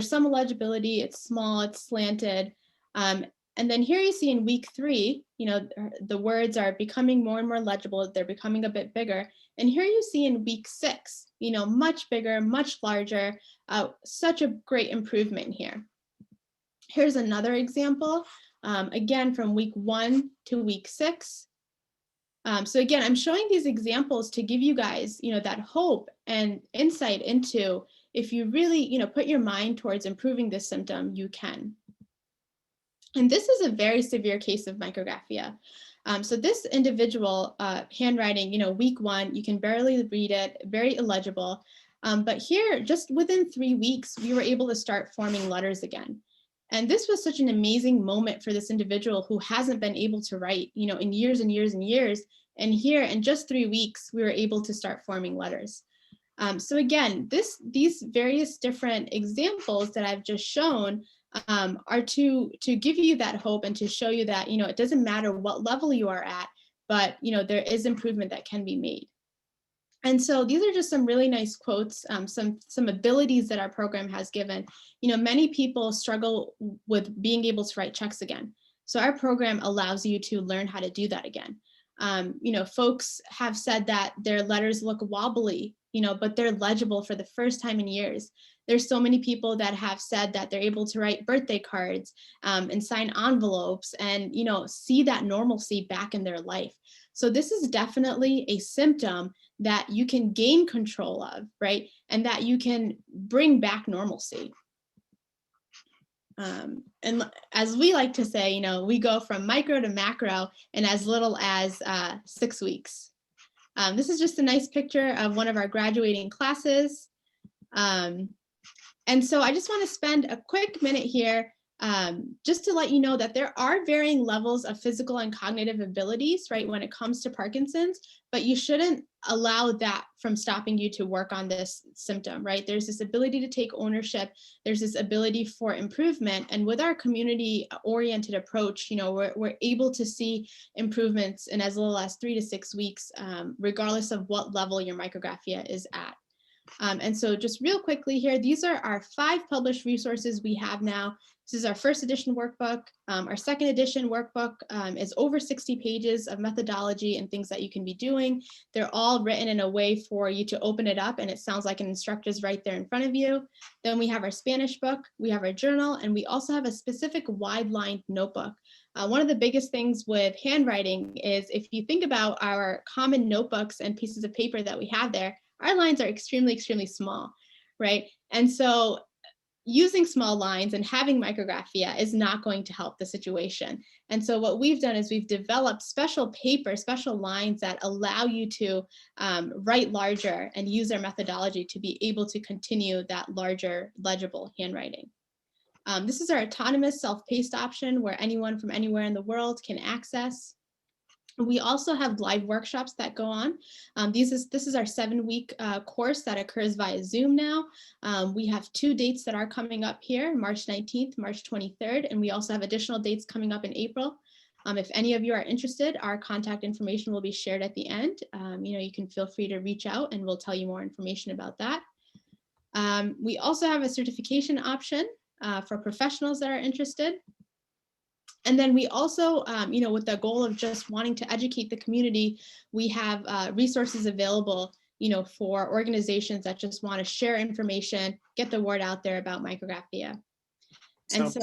some legibility. It's small, it's slanted. And then here you see in week 3, the words are becoming more and more legible. They're becoming a bit bigger. And here you see in week 6, much bigger, much larger, such a great improvement here. Here's another example, again, from week 1 to week 6. So again, I'm showing these examples to give you guys, that hope and insight into, if you really, put your mind towards improving this symptom, you can. And this is a very severe case of micrographia. So this individual handwriting, week 1, you can barely read it, very illegible. But here, just within 3 weeks, we were able to start forming letters again. And this was such an amazing moment for this individual who hasn't been able to write, in years and years and years. And here, in just 3 weeks, we were able to start forming letters. So again, these various different examples that I've just shown are to give you that hope and to show you that, it doesn't matter what level you are at, but, there is improvement that can be made. And so these are just some really nice quotes, some abilities that our program has given. Many people struggle with being able to write checks again. So our program allows you to learn how to do that again. Folks have said that their letters look wobbly, but they're legible for the first time in years. There's so many people that have said that they're able to write birthday cards and sign envelopes and, see that normalcy back in their life. So this is definitely a symptom that you can gain control of, right? And that you can bring back normalcy. And as we like to say, we go from micro to macro in as little as 6 weeks. This is just a nice picture of one of our graduating classes. And so I just want to spend a quick minute here just to let you know that there are varying levels of physical and cognitive abilities, right, when it comes to Parkinson's, but you shouldn't allow that from stopping you to work on this symptom, right? There's this ability to take ownership. There's this ability for improvement. And with our community-oriented approach, we're able to see improvements in as little as 3 to 6 weeks, regardless of what level your micrographia is at. And so just real quickly here, these are our 5 published resources we have now. This is our first edition workbook. Our second edition workbook is over 60 pages of methodology and things that you can be doing. They're all written in a way for you to open it up and it sounds like an instructor's right there in front of you. Then we have our Spanish book, we have our journal, and we also have a specific wide-lined notebook. One of the biggest things with handwriting is if you think about our common notebooks and pieces of paper that we have there, our lines are extremely, extremely small, right? And so using small lines and having micrographia is not going to help the situation. And so what we've done is we've developed special paper, special lines that allow you to write larger and use our methodology to be able to continue that larger legible handwriting. This is our autonomous self-paced option where anyone from anywhere in the world can access. We also have live workshops that go on. This is our 7-week course that occurs via Zoom now. We have 2 dates that are coming up here, March 19th, March 23rd, and we also have additional dates coming up in April. If any of you are interested, our contact information will be shared at the end. You can feel free to reach out and we'll tell you more information about that. We also have a certification option for professionals that are interested. And then we also, with the goal of just wanting to educate the community, we have resources available, for organizations that just want to share information, get the word out there about micrographia. And so,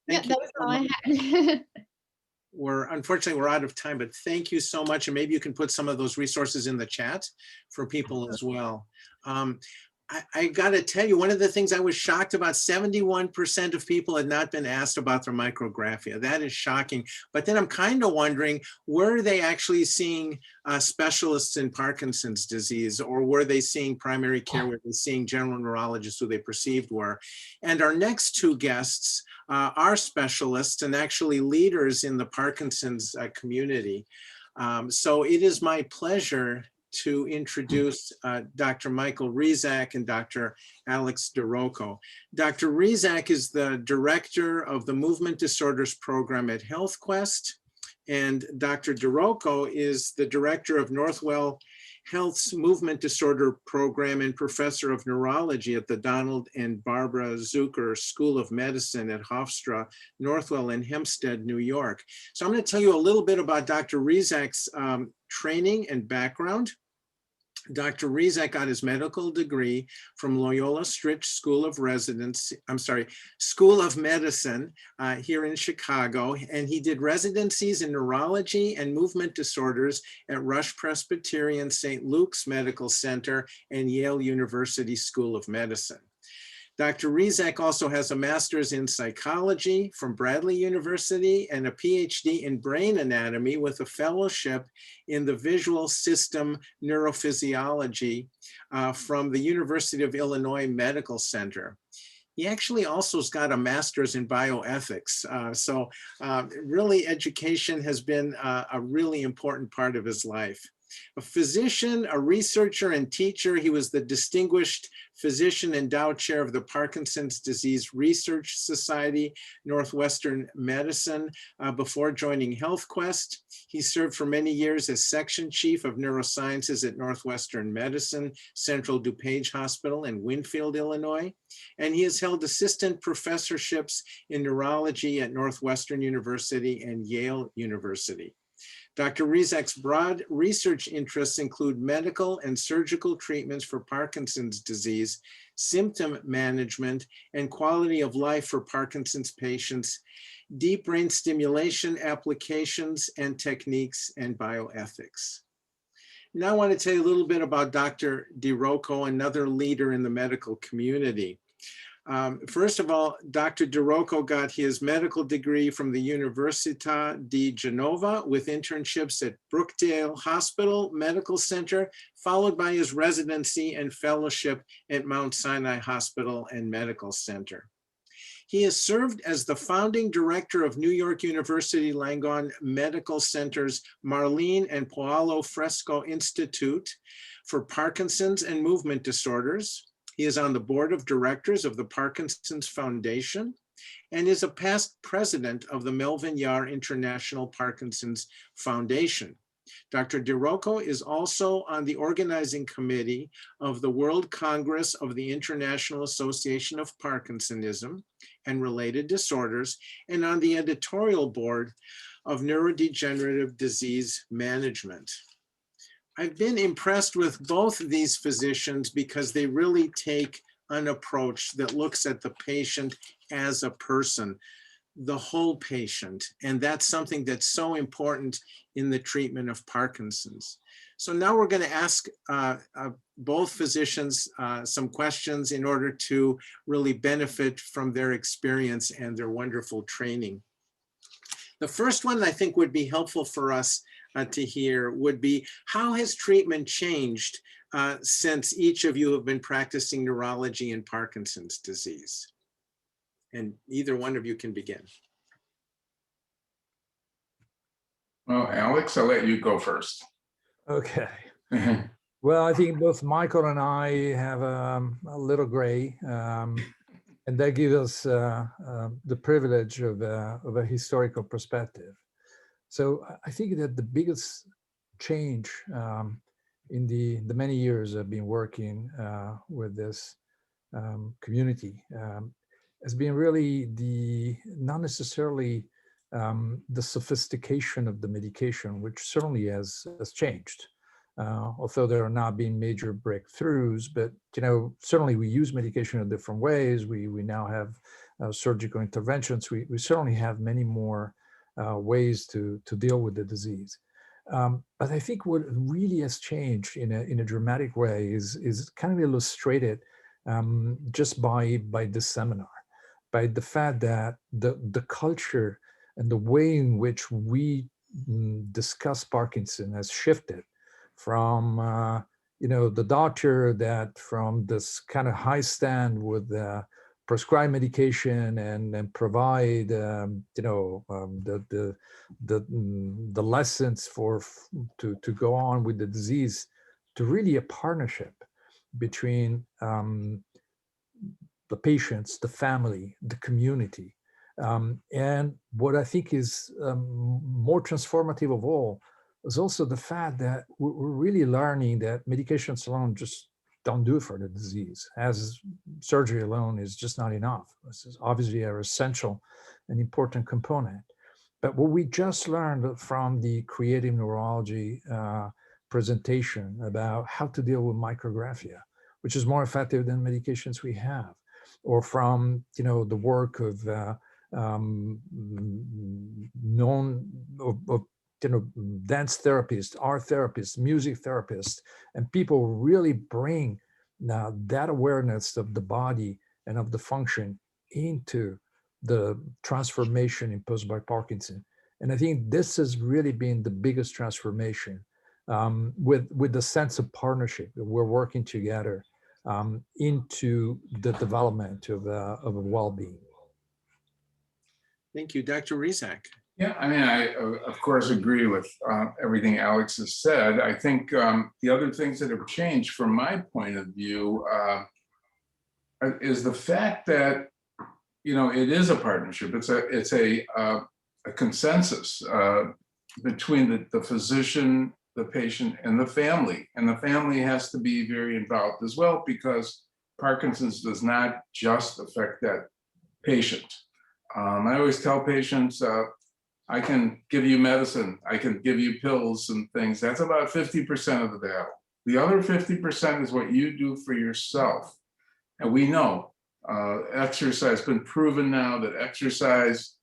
yeah, thank you that was so all I much. had. Unfortunately, we're out of time, but thank you so much. And maybe you can put some of those resources in the chat for people as well. I got to tell you, one of the things I was shocked about, 71% of people had not been asked about their micrographia. That is shocking. But then I'm kind of wondering, were they actually seeing specialists in Parkinson's disease, or were they seeing primary care? Were they seeing general neurologists who they perceived were? And our next 2 guests are specialists and actually leaders in the Parkinson's community. So it is my pleasure to introduce Dr. Michael Rizak and Dr. Alex DeRocco. Dr. Rizak is the director of the Movement Disorders Program at HealthQuest, and Dr. DeRocco is the director of Northwell Health's Movement Disorder Program and professor of neurology at the Donald and Barbara Zucker School of Medicine at Hofstra, Northwell in Hempstead, New York. So I'm going to tell you a little bit about Dr. Rizak's training and background. Dr. Rizak got his medical degree from Loyola Stritch School of Medicine here in Chicago, and he did residencies in neurology and movement disorders at Rush Presbyterian St. Luke's Medical Center and Yale University School of Medicine. Dr. Rizak also has a master's in psychology from Bradley University and a PhD in brain anatomy with a fellowship in the visual system neurophysiology from the University of Illinois Medical Center. He actually also has got a master's in bioethics. Really education has been a really important part of his life. A physician, a researcher, and teacher, he was the Distinguished Physician Endowed Chair of the Parkinson's Disease Research Society, Northwestern Medicine, before joining HealthQuest. He served for many years as Section Chief of Neurosciences at Northwestern Medicine, Central DuPage Hospital in Winfield, Illinois. And he has held assistant professorships in neurology at Northwestern University and Yale University. Dr. Rizak's broad research interests include medical and surgical treatments for Parkinson's disease, symptom management, and quality of life for Parkinson's patients, deep brain stimulation applications and techniques, and bioethics. Now I want to tell you a little bit about Dr. DeRocco, another leader in the medical community. First of all, Dr. DeRocco got his medical degree from the Università di Genova with internships at Brookdale Hospital Medical Center, followed by his residency and fellowship at Mount Sinai Hospital and Medical Center. He has served as the founding director of New York University Langone Medical Center's Marlene and Paolo Fresco Institute for Parkinson's and Movement Disorders. He is on the board of directors of the Parkinson's Foundation and is a past president of the Melvin Yarr International Parkinson's Foundation. Dr. DeRocco is also on the organizing committee of the World Congress of the International Association of Parkinsonism and Related Disorders, and on the editorial board of Neurodegenerative Disease Management. I've been impressed with both of these physicians because they really take an approach that looks at the patient as a person, the whole patient. And that's something that's so important in the treatment of Parkinson's. So now we're going to ask both physicians some questions in order to really benefit from their experience and their wonderful training. The first one I think would be helpful for us to hear would be, how has treatment changed since each of you have been practicing neurology and Parkinson's disease? And either one of you can begin. Well, Alex, I'll let you go first. Okay. Well, I think both Michael and I have a little gray, and that gives us the privilege of a historical perspective. So I think that the biggest change in the many years I've been working with this community has been really not necessarily the sophistication of the medication, which certainly has changed. Although there are not been major breakthroughs, but certainly we use medication in different ways. We now have surgical interventions. We certainly have many more ways to deal with the disease. But I think what really has changed in a dramatic way is kind of illustrated just by this seminar, by the fact that the culture and the way in which we discuss Parkinson has shifted from the doctor that from this kind of high stand with prescribe medication and provide the lessons to go on with the disease, to really a partnership between the patients, the family, the community. And what I think is more transformative of all is also the fact that we're really learning that medications alone just don't do it for the disease, as surgery alone is just not enough. This is obviously an essential and important component. But what we just learned from the creative neurology presentation about how to deal with micrographia, which is more effective than medications we have, or from the work of dance therapists, art therapists, music therapists, and people really bring that awareness of the body and of the function into the transformation imposed by Parkinson. And I think this has really been the biggest transformation with the sense of partnership that we're working together into the development of a well-being. Thank you, Dr. Rizak. Yeah, I mean, I of course agree with everything Alex has said. I think the other things that have changed from my point of view is the fact that it is a partnership. It's a consensus between the physician, the patient, and the family. And the family has to be very involved as well, because Parkinson's does not just affect that patient. I always tell patients, I can give you medicine, I can give you pills and things. That's about 50% of the battle. The other 50% is what you do for yourself. And we know exercise has been proven now that exercise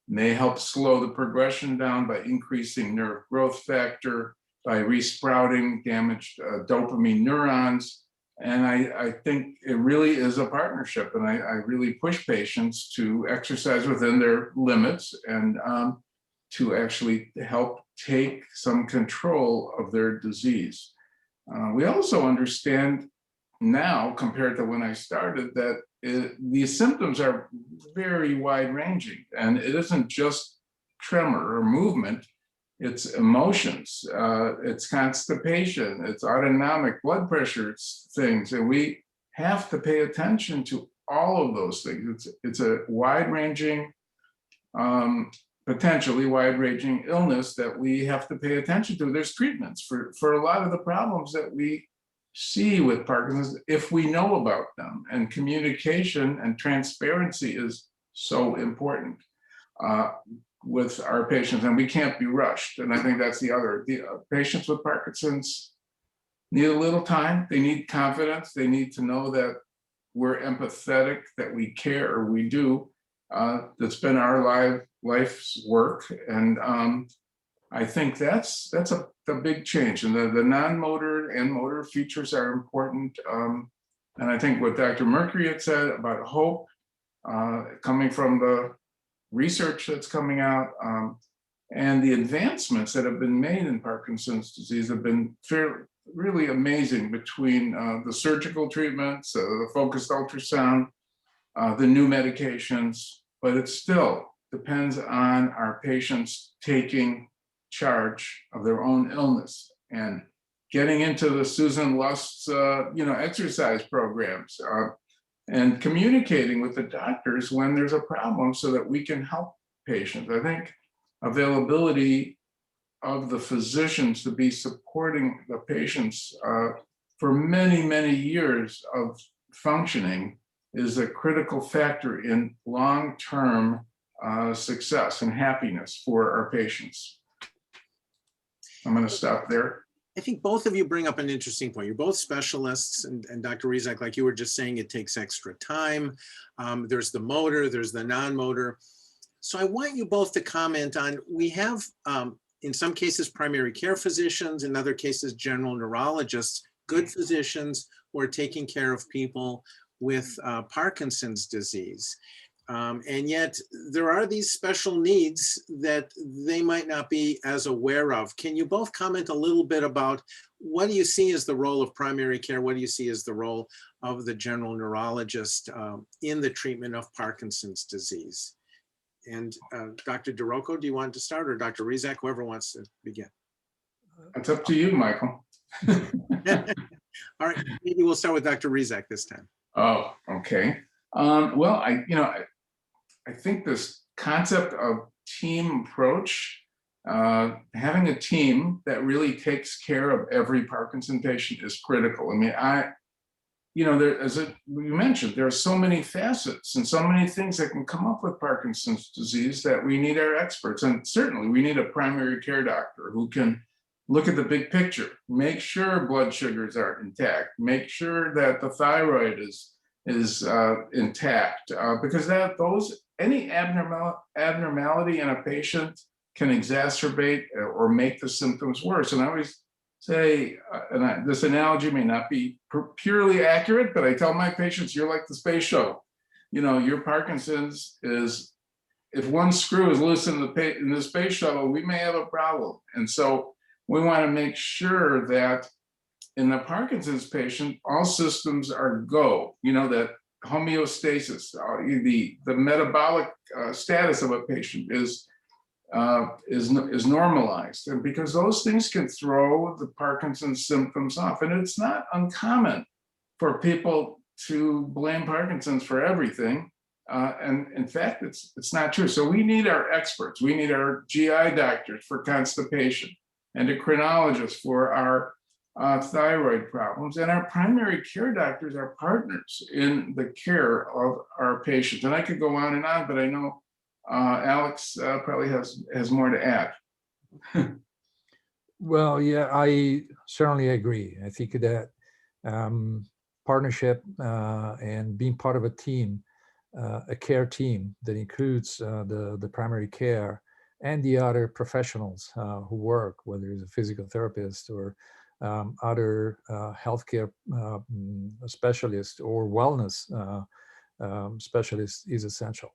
may help slow the progression down by increasing nerve growth factor, by resprouting damaged dopamine neurons. And I think it really is a partnership. And I really push patients to exercise within their limits and to actually help take some control of their disease. We also understand now, compared to when I started, that these symptoms are very wide-ranging, and it isn't just tremor or movement, it's emotions, it's constipation, it's autonomic blood pressure things, and we have to pay attention to all of those things. It's a wide-ranging, potentially wide-ranging illness that we have to pay attention to. There's treatments for a lot of the problems that we see with Parkinson's if we know about them, and communication and transparency is so important with our patients, and we can't be rushed. And I think that's the patients with Parkinson's need a little time. They need confidence. They need to know that we're empathetic, that we care, or we do. That's been our life's work. And I think that's the big change. And the non-motor and motor features are important. And I think what Dr. Mercury had said about hope, coming from the research that's coming out, and the advancements that have been made in Parkinson's disease have been really amazing, between the surgical treatments, the focused ultrasound, the new medications, but it still depends on our patients taking charge of their own illness and getting into the Susan Lust's, exercise programs and communicating with the doctors when there's a problem so that we can help patients. I think availability of the physicians to be supporting the patients for many, many years of functioning is a critical factor in long-term success and happiness for our patients. I'm going to stop there. I think both of you bring up an interesting point. You're both specialists, and Dr. Rizak, like you were just saying, it takes extra time. There's the motor, there's the non-motor. So I want you both to comment on, we have, in some cases, primary care physicians, in other cases, general neurologists, good physicians who are taking care of people with Parkinson's disease. And yet there are these special needs that they might not be as aware of. Can you both comment a little bit about what do you see as the role of primary care? What do you see as the role of the general neurologist in the treatment of Parkinson's disease? And Dr. DeRocco, do you want to start, or Dr. Rizak, whoever wants to begin? It's up to you, Michael. All right, maybe we'll start with Dr. Rizak this time. Oh, okay. Well, I think this concept of team approach, having a team that really takes care of every Parkinson patient is critical. I mean, as you mentioned, there are so many facets and so many things that can come up with Parkinson's disease that we need our experts. And certainly we need a primary care doctor who can look at the big picture, make sure blood sugars are intact, make sure that the thyroid is intact, because any abnormality in a patient can exacerbate or make the symptoms worse. And I always say, this analogy may not be purely accurate, but I tell my patients, you're like the space shuttle. Your Parkinson's is, if one screw is loose in the space shuttle, we may have a problem. And so we want to make sure that in the Parkinson's patient, all systems are go, that homeostasis, the metabolic status of a patient is normalized. And because those things can throw the Parkinson's symptoms off. And it's not uncommon for people to blame Parkinson's for everything. And in fact, it's not true. So we need our experts. We need our GI doctors for constipation, endocrinologists for our thyroid problems, and our primary care doctors are partners in the care of our patients. And I could go on, but I know Alex probably has more to add. Well, yeah, I certainly agree. I think that partnership and being part of a team, a care team that includes the primary care and the other professionals who work, whether it's a physical therapist or other healthcare specialists or wellness specialists, is essential.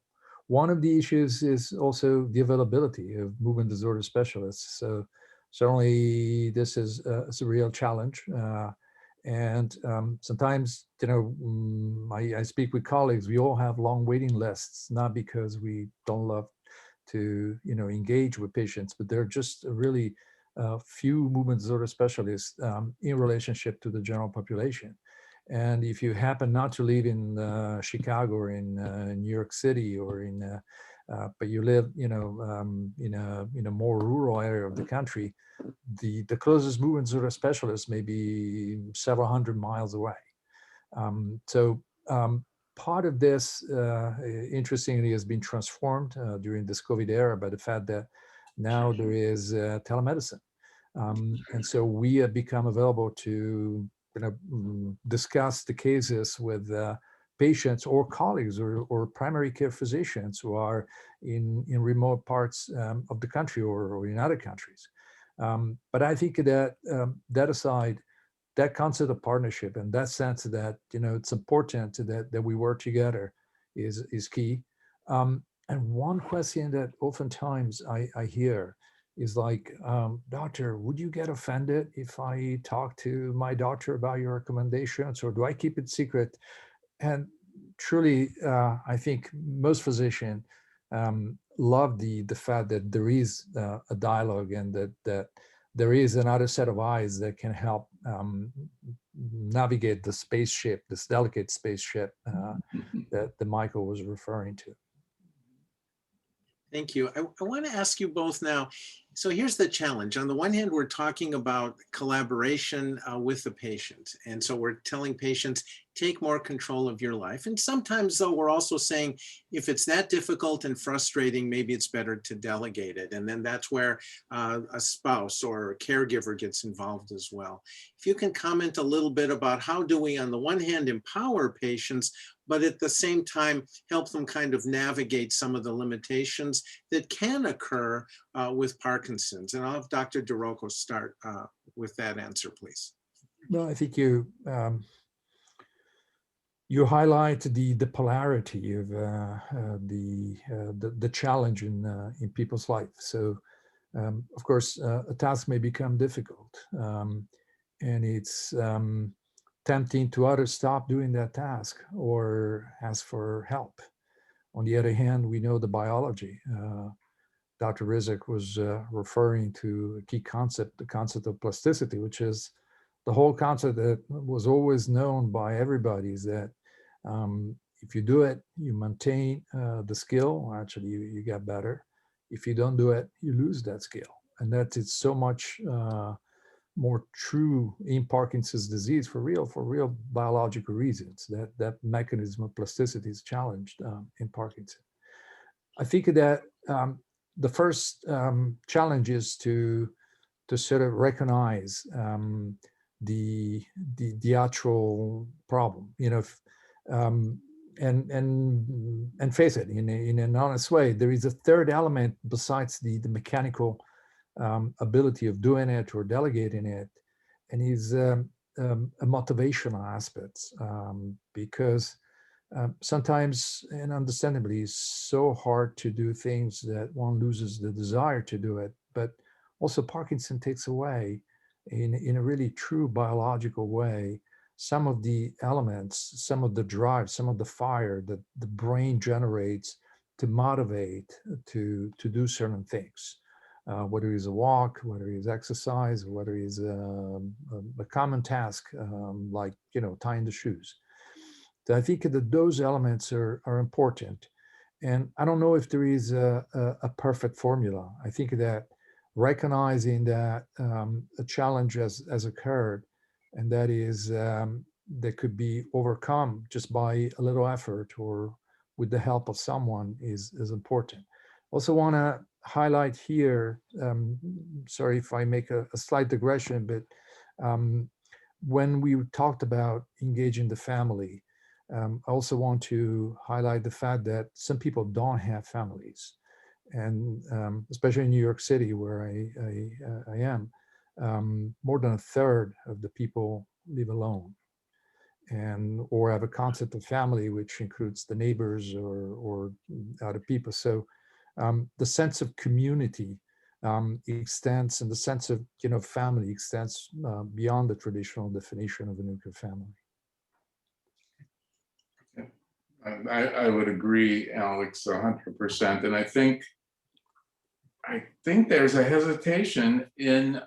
One of the issues is also the availability of movement disorder specialists. So certainly this is a real challenge. And sometimes, I speak with colleagues, we all have long waiting lists, not because we don't love to, engage with patients, but they're just really few movement disorder specialists in relationship to the general population. And if you happen not to live in Chicago or in New York City or but you live, in a more rural area of the country, the closest movement disorder specialist may be several hundred miles away. Part of this, interestingly, has been transformed during this COVID era by the fact that now there is telemedicine. And so we have become available to discuss the cases with patients or colleagues or primary care physicians who are in remote parts of the country or in other countries. But I think that that aside, that concept of partnership and that sense that it's important that we work together is key. And one question that oftentimes I hear is like, doctor, would you get offended if I talk to my doctor about your recommendations, or do I keep it secret? And truly, I think most physicians love the fact that there is a dialogue, and that there is another set of eyes that can help navigate the spaceship, this delicate spaceship that Michael was referring to. Thank you. I want to ask you both now. So here's the challenge. On the one hand, we're talking about collaboration with the patient. And so we're telling patients, take more control of your life. And sometimes, though, we're also saying, if it's that difficult and frustrating, maybe it's better to delegate it. And then that's where a spouse or a caregiver gets involved as well. If you can comment a little bit about how do we, on the one hand, empower patients, but at the same time, help them kind of navigate some of the limitations that can occur with Parkinson's. And I'll have Dr. DeRocco start with that answer, please. Well, I think you highlight the polarity of the challenge in people's life. So, of course, a task may become difficult, and it's tempting to either stop doing that task or ask for help. On the other hand, we know the biology. Dr. Rizek was referring to a key concept, the concept of plasticity, which is the whole concept that was always known by everybody, is that if you do it, you maintain the skill, actually you get better. If you don't do it, you lose that skill. And that it's so much more true in Parkinson's disease for real biological reasons, that mechanism of plasticity is challenged in Parkinson. I think that the first challenge is to sort of recognize the actual problem, you know, and face it in an honest way. There is a third element besides the mechanical ability of doing it or delegating it, and is a motivational aspects, because sometimes, and understandably, it's so hard to do things that one loses the desire to do it. But also Parkinson takes away, in a really true biological way, some of the elements, some of the drive, some of the fire that the brain generates to motivate to do certain things. Whether it's a walk, whether it's exercise, whether it's a common task, like, you know, tying the shoes. So I think that those elements are important. And I don't know if there is a perfect formula. I think that recognizing that a challenge has occurred, and that is that could be overcome just by a little effort or with the help of someone is important. Also want to highlight here, sorry if I make a slight digression, but when we talked about engaging the family, I also want to highlight the fact that some people don't have families. And especially in New York City, where I am, more than a third of the people live alone, and or have a concept of family, which includes the neighbors or other people. So the sense of community extends, and the sense of, you know, family extends beyond the traditional definition of a nuclear family. I would agree, Alex, 100%. And I think there's a hesitation in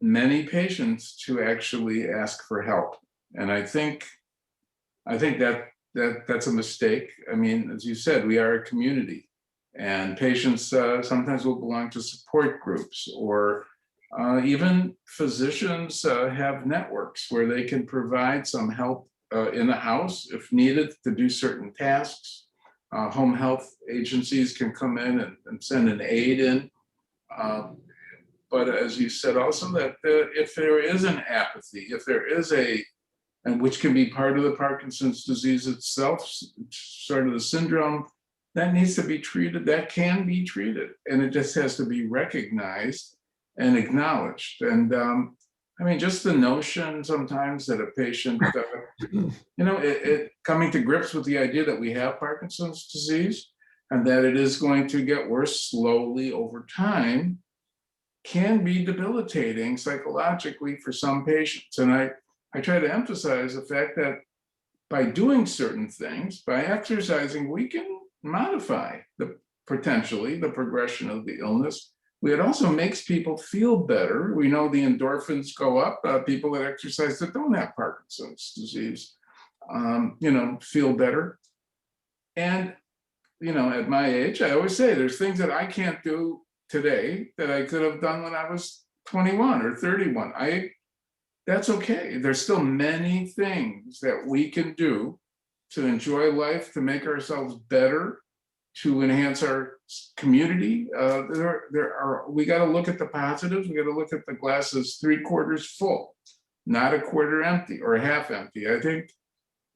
many patients to actually ask for help. And I think that's a mistake. I mean, as you said, we are a community, and patients sometimes will belong to support groups, or even physicians have networks where they can provide some help in the house if needed to do certain tasks. Home health agencies can come in and send an aid in. But as you said also, that if there is an apathy, if there is and which can be part of the Parkinson's disease itself, sort of the syndrome, that needs to be treated, that can be treated. And it just has to be recognized and acknowledged. And I mean, just the notion sometimes that a patient, you know, coming to grips with the idea that we have Parkinson's disease and that it is going to get worse slowly over time can be debilitating psychologically for some patients. And I try to emphasize the fact that by doing certain things, by exercising, we can modify potentially the progression of the illness. It also makes people feel better. We know the endorphins go up. People that exercise that don't have Parkinson's disease, feel better. And, at my age, I always say there's things that I can't do today that I could have done when I was 21 or 31. That's okay. There's still many things that we can do to enjoy life, to make ourselves better, to enhance our community. We got to look at the positives. We got to look at the glass as 3/4 full, not a quarter empty or half empty. I think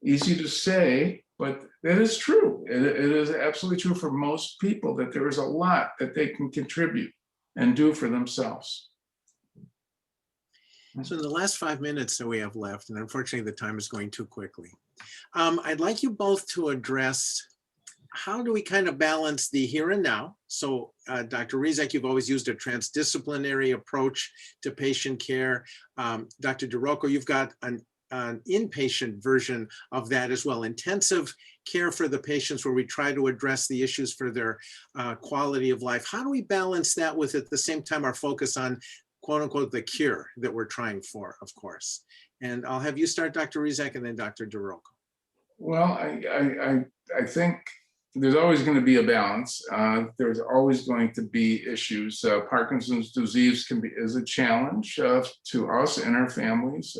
easy to say, but it is true. It is absolutely true for most people that there is a lot that they can contribute and do for themselves. So in the last 5 minutes that we have left, and unfortunately the time is going too quickly, I'd like you both to address how do we kind of balance the here and now? So Dr. Rizek, you've always used a transdisciplinary approach to patient care. Dr. DeRocco, you've got an inpatient version of that as well, intensive care for the patients where we try to address the issues for their quality of life. How do we balance that with at the same time our focus on quote unquote the cure that we're trying for, of course? And I'll have you start, Dr. Rizek, and then Dr. DeRocco. Well, I think there's always going to be a balance. There's always going to be issues. Parkinson's disease is a challenge to us and our families.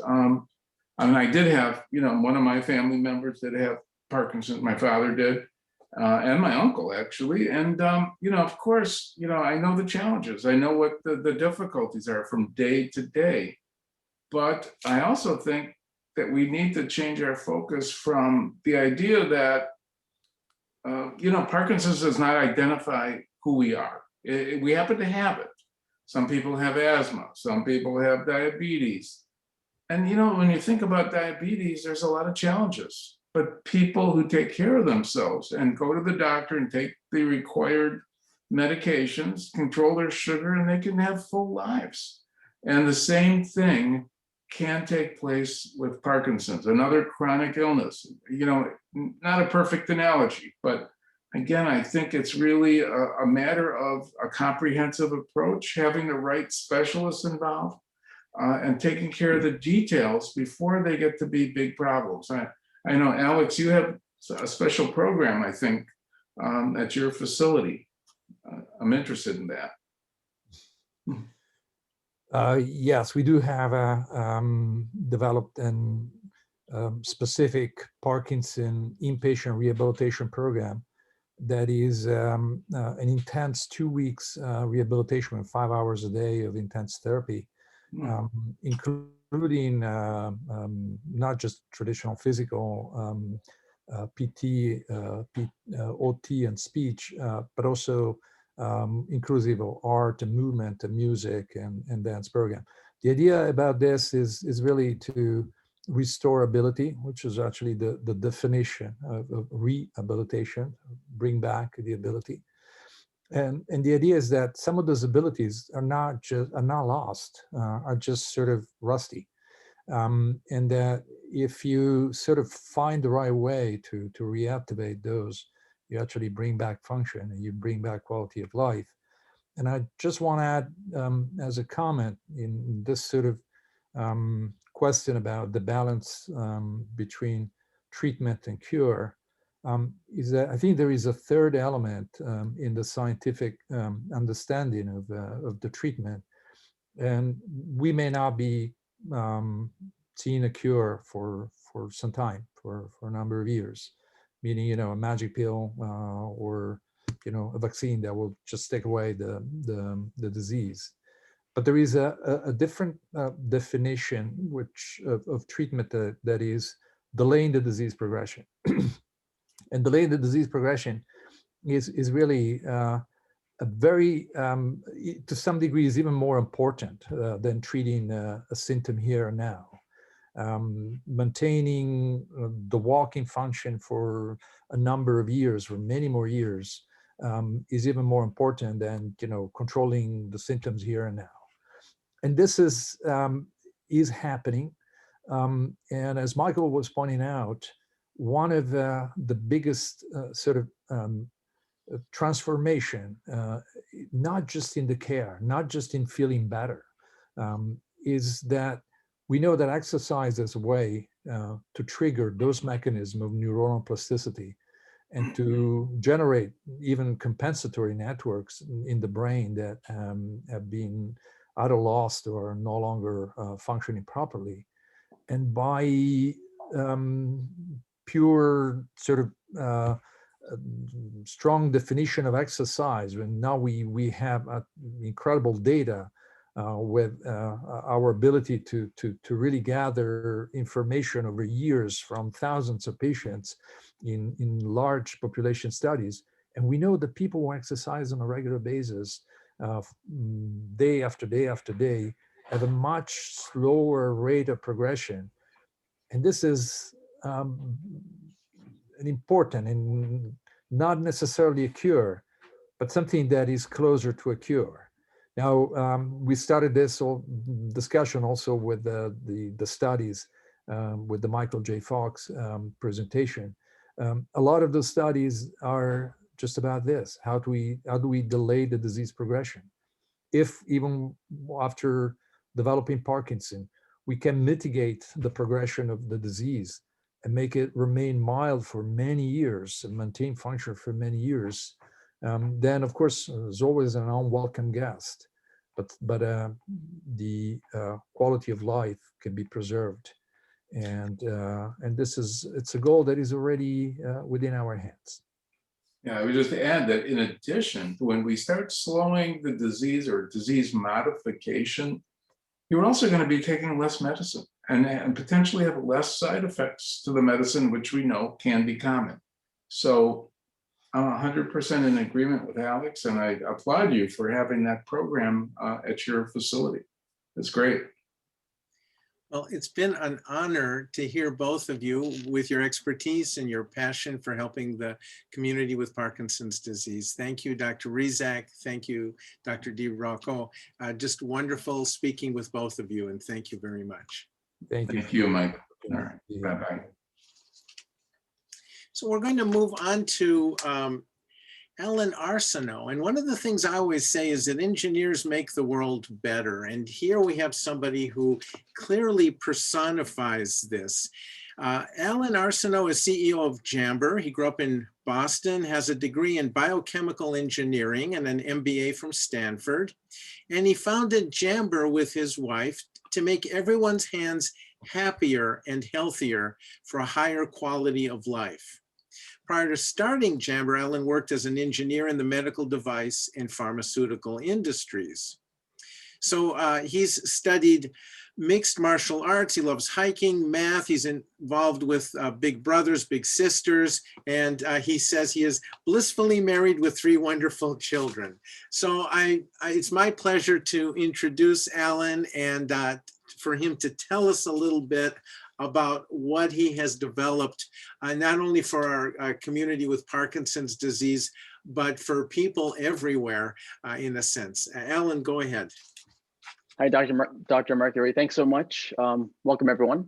I did have, one of my family members did have Parkinson's. My father did, and my uncle actually. And of course, I know the challenges. I know what the difficulties are from day to day. But I also think that we need to change our focus from the idea that Parkinson's does not identify who we are. We happen to have it. Some people have asthma. Some people have diabetes. And, when you think about diabetes, there's a lot of challenges. But people who take care of themselves and go to the doctor and take the required medications, control their sugar, and they can have full lives. And the same thing can take place with Parkinson's, another chronic illness. Not a perfect analogy, but again, I think it's really a matter of a comprehensive approach, having the right specialists involved, and taking care of the details before they get to be big problems. I know, Alex, you have a special program, I think, at your facility. I'm interested in that. Yes, we do have a developed and specific Parkinson inpatient rehabilitation program that is an intense 2 weeks rehabilitation with 5 hours a day of intense therapy, including not just traditional physical PT, OT and speech, but also inclusive of art and movement and music and dance program. The idea about this is really to restore ability, which is actually the definition of rehabilitation, bring back the ability. And the idea is that some of those abilities are not lost, are just sort of rusty. And that if you sort of find the right way to reactivate those, you actually bring back function and you bring back quality of life. And I just want to add as a comment in this sort of question about the balance between treatment and cure, is that I think there is a third element in the scientific understanding of the treatment. And we may not be seeing a cure for some time, for a number of years, meaning, a magic pill or, a vaccine that will just take away the disease. But there is a different definition of treatment that is delaying the disease progression. And delaying the disease progression is really a very, to some degree, is even more important than treating a symptom here and now. Maintaining the walking function for a number of years, for many more years, is even more important than controlling the symptoms here and now. And this is happening. And as Michael was pointing out, one of the biggest sort of transformation, not just in the care, not just in feeling better, is that we know that exercise is a way to trigger those mechanisms of neuronal plasticity and to generate even compensatory networks in the brain that have been either lost or no longer functioning properly. And by pure sort of strong definition of exercise, and now we have incredible data with our ability to really gather information over years from thousands of patients in large population studies. And we know that people who exercise on a regular basis, day after day after day, have a much slower rate of progression. And this is an important and not necessarily a cure, but something that is closer to a cure. Now, we started this discussion also with the studies with the Michael J. Fox presentation. A lot of those studies are just about this. How do we delay the disease progression? If even after developing Parkinson, we can mitigate the progression of the disease and make it remain mild for many years and maintain function for many years, then of course there's always an unwelcome guest, but the quality of life can be preserved, and it's a goal that is already within our hands. Yeah, I would just add that in addition, when we start slowing the disease or disease modification, you're also going to be taking less medicine and potentially have less side effects to the medicine, which we know can be common. So I'm 100% in agreement with Alex, and I applaud you for having that program at your facility. It's great. Well, it's been an honor to hear both of you with your expertise and your passion for helping the community with Parkinson's disease. Thank you, Dr. Rizak. Thank you, Dr. DiRocco. Just wonderful speaking with both of you, and thank you very much. Thank you. Thank you, Mike. All right, bye-bye. So we're going to move on to Ellen Arsenault. And one of the things I always say is that engineers make the world better. And here we have somebody who clearly personifies this. Ellen Arsenault is CEO of Jamber. He grew up in Boston, has a degree in biochemical engineering and an MBA from Stanford. And he founded Jamber with his wife to make everyone's hands happier and healthier for a higher quality of life. Prior to starting Jamber, Ellen worked as an engineer in the medical device and pharmaceutical industries. So he's studied mixed martial arts. He loves hiking, math. He's involved with big brothers, big sisters. And he says he is blissfully married with 3 wonderful children. So it's my pleasure to introduce Alan and for him to tell us a little bit about what he has developed, not only for our community with Parkinson's disease, but for people everywhere in a sense. Alan, go ahead. Hi, Dr. Mercury. Thanks so much. Welcome, everyone.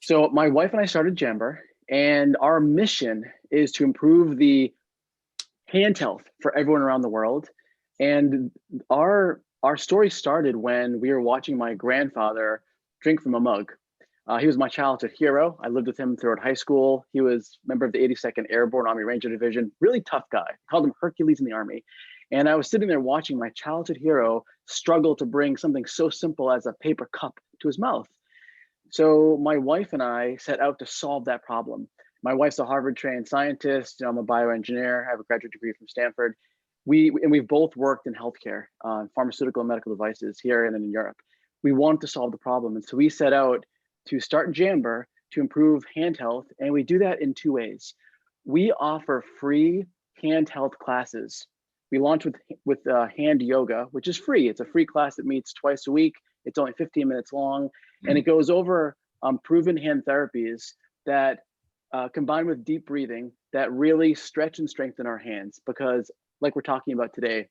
So my wife and I started Jamber, and our mission is to improve the hand health for everyone around the world. And our story started when we were watching my grandfather drink from a mug. He was my childhood hero. I lived with him throughout high school. He was a member of the 82nd Airborne Army Ranger Division, really tough guy. Called him Hercules in the Army. And I was sitting there watching my childhood hero struggle to bring something so simple as a paper cup to his mouth. So my wife and I set out to solve that problem. My wife's a Harvard-trained scientist. I'm a bioengineer. I have a graduate degree from Stanford. We've both worked in healthcare, pharmaceutical and medical devices here and in Europe. We wanted to solve the problem. And so we set out to start Jamber to improve hand health. And we do that in 2 ways. We offer free hand health classes. We launched with hand yoga, which is free. It's a free class that meets twice a week. It's only 15 minutes long. And it goes over proven hand therapies that combined with deep breathing that really stretch and strengthen our hands. Because like we're talking about today,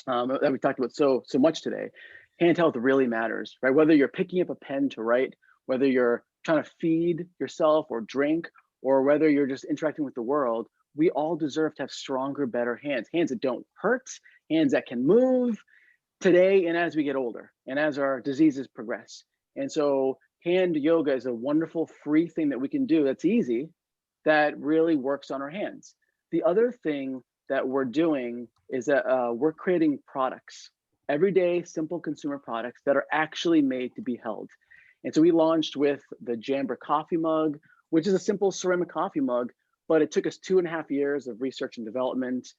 that we talked about so much today, hand health really matters, right? Whether you're picking up a pen to write, whether you're trying to feed yourself or drink, or whether you're just interacting with the world, we all deserve to have stronger, better hands, hands that don't hurt, hands that can move today and as we get older and as our diseases progress. And so hand yoga is a wonderful free thing that we can do that's easy, that really works on our hands. The other thing that we're doing is that we're creating products, everyday simple consumer products that are actually made to be held. And so we launched with the Jamber coffee mug, which is a simple ceramic coffee mug, but it took us 2.5 years of research and development.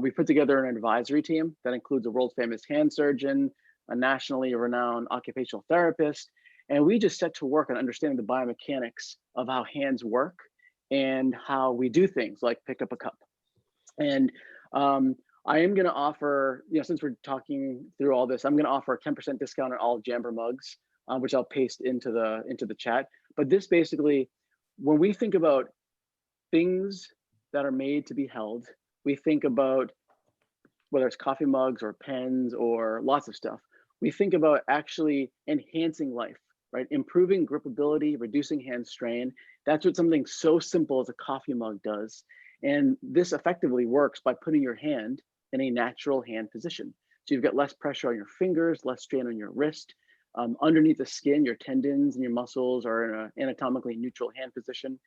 We put together an advisory team that includes a world famous hand surgeon, a nationally renowned occupational therapist, and we just set to work on understanding the biomechanics of how hands work and how we do things like pick up a cup. And I am going to offer, since we're talking through all this, I'm going to offer a 10% discount on all Jamber mugs, which I'll paste into the chat. But this basically, when we think about things that are made to be held, we think about whether it's coffee mugs or pens or lots of stuff. We think about actually enhancing life, right? Improving gripability, reducing hand strain. That's what something so simple as a coffee mug does. And this effectively works by putting your hand in a natural hand position. So you've got less pressure on your fingers, less strain on your wrist. Underneath the skin, your tendons and your muscles are in an anatomically neutral hand position.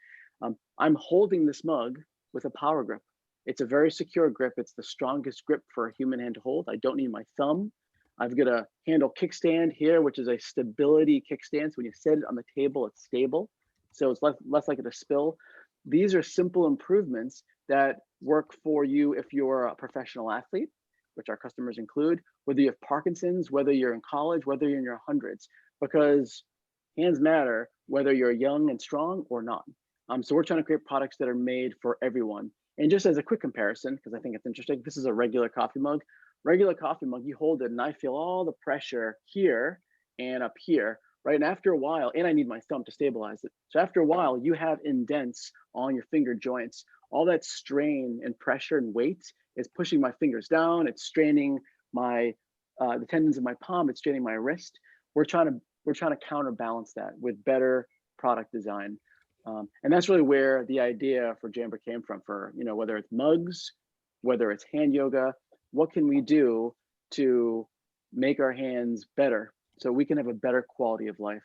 I'm holding this mug with a power grip. It's a very secure grip. It's the strongest grip for a human hand to hold. I don't need my thumb. I've got a handle kickstand here, which is a stability kickstand. So when you set it on the table, it's stable. So it's less likely to spill. These are simple improvements that work for you if you're a professional athlete, which our customers include, whether you have Parkinson's, whether you're in college, whether you're in your hundreds, because hands matter whether you're young and strong or not. So we're trying to create products that are made for everyone. And just as a quick comparison, because I think it's interesting, this is a regular coffee mug. Regular coffee mug, you hold it and I feel all the pressure here and up here, right? And after a while, and I need my thumb to stabilize it. So after a while, you have indents on your finger joints. All that strain and pressure and weight is pushing my fingers down. It's straining my the tendons of my palm. It's straining my wrist. We're trying to counterbalance that with better product design. And that's really where the idea for Jamber came from, for, whether it's mugs, whether it's hand yoga, what can we do to make our hands better so we can have a better quality of life?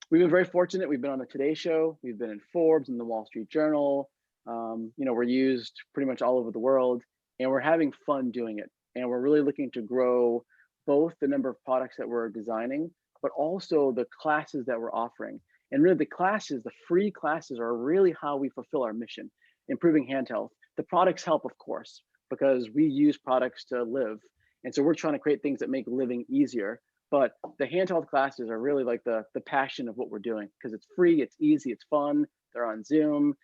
We've been very fortunate. We've been on the Today Show. We've been in Forbes and the Wall Street Journal. We're used pretty much all over the world, and we're having fun doing it. And we're really looking to grow both the number of products that we're designing, but also the classes that we're offering. And really the free classes are really how we fulfill our mission, improving hand health. The products help, of course, because we use products to live. And so we're trying to create things that make living easier. But the hand health classes are really like the passion of what we're doing, because it's free, it's easy, it's fun. They're on Zoom.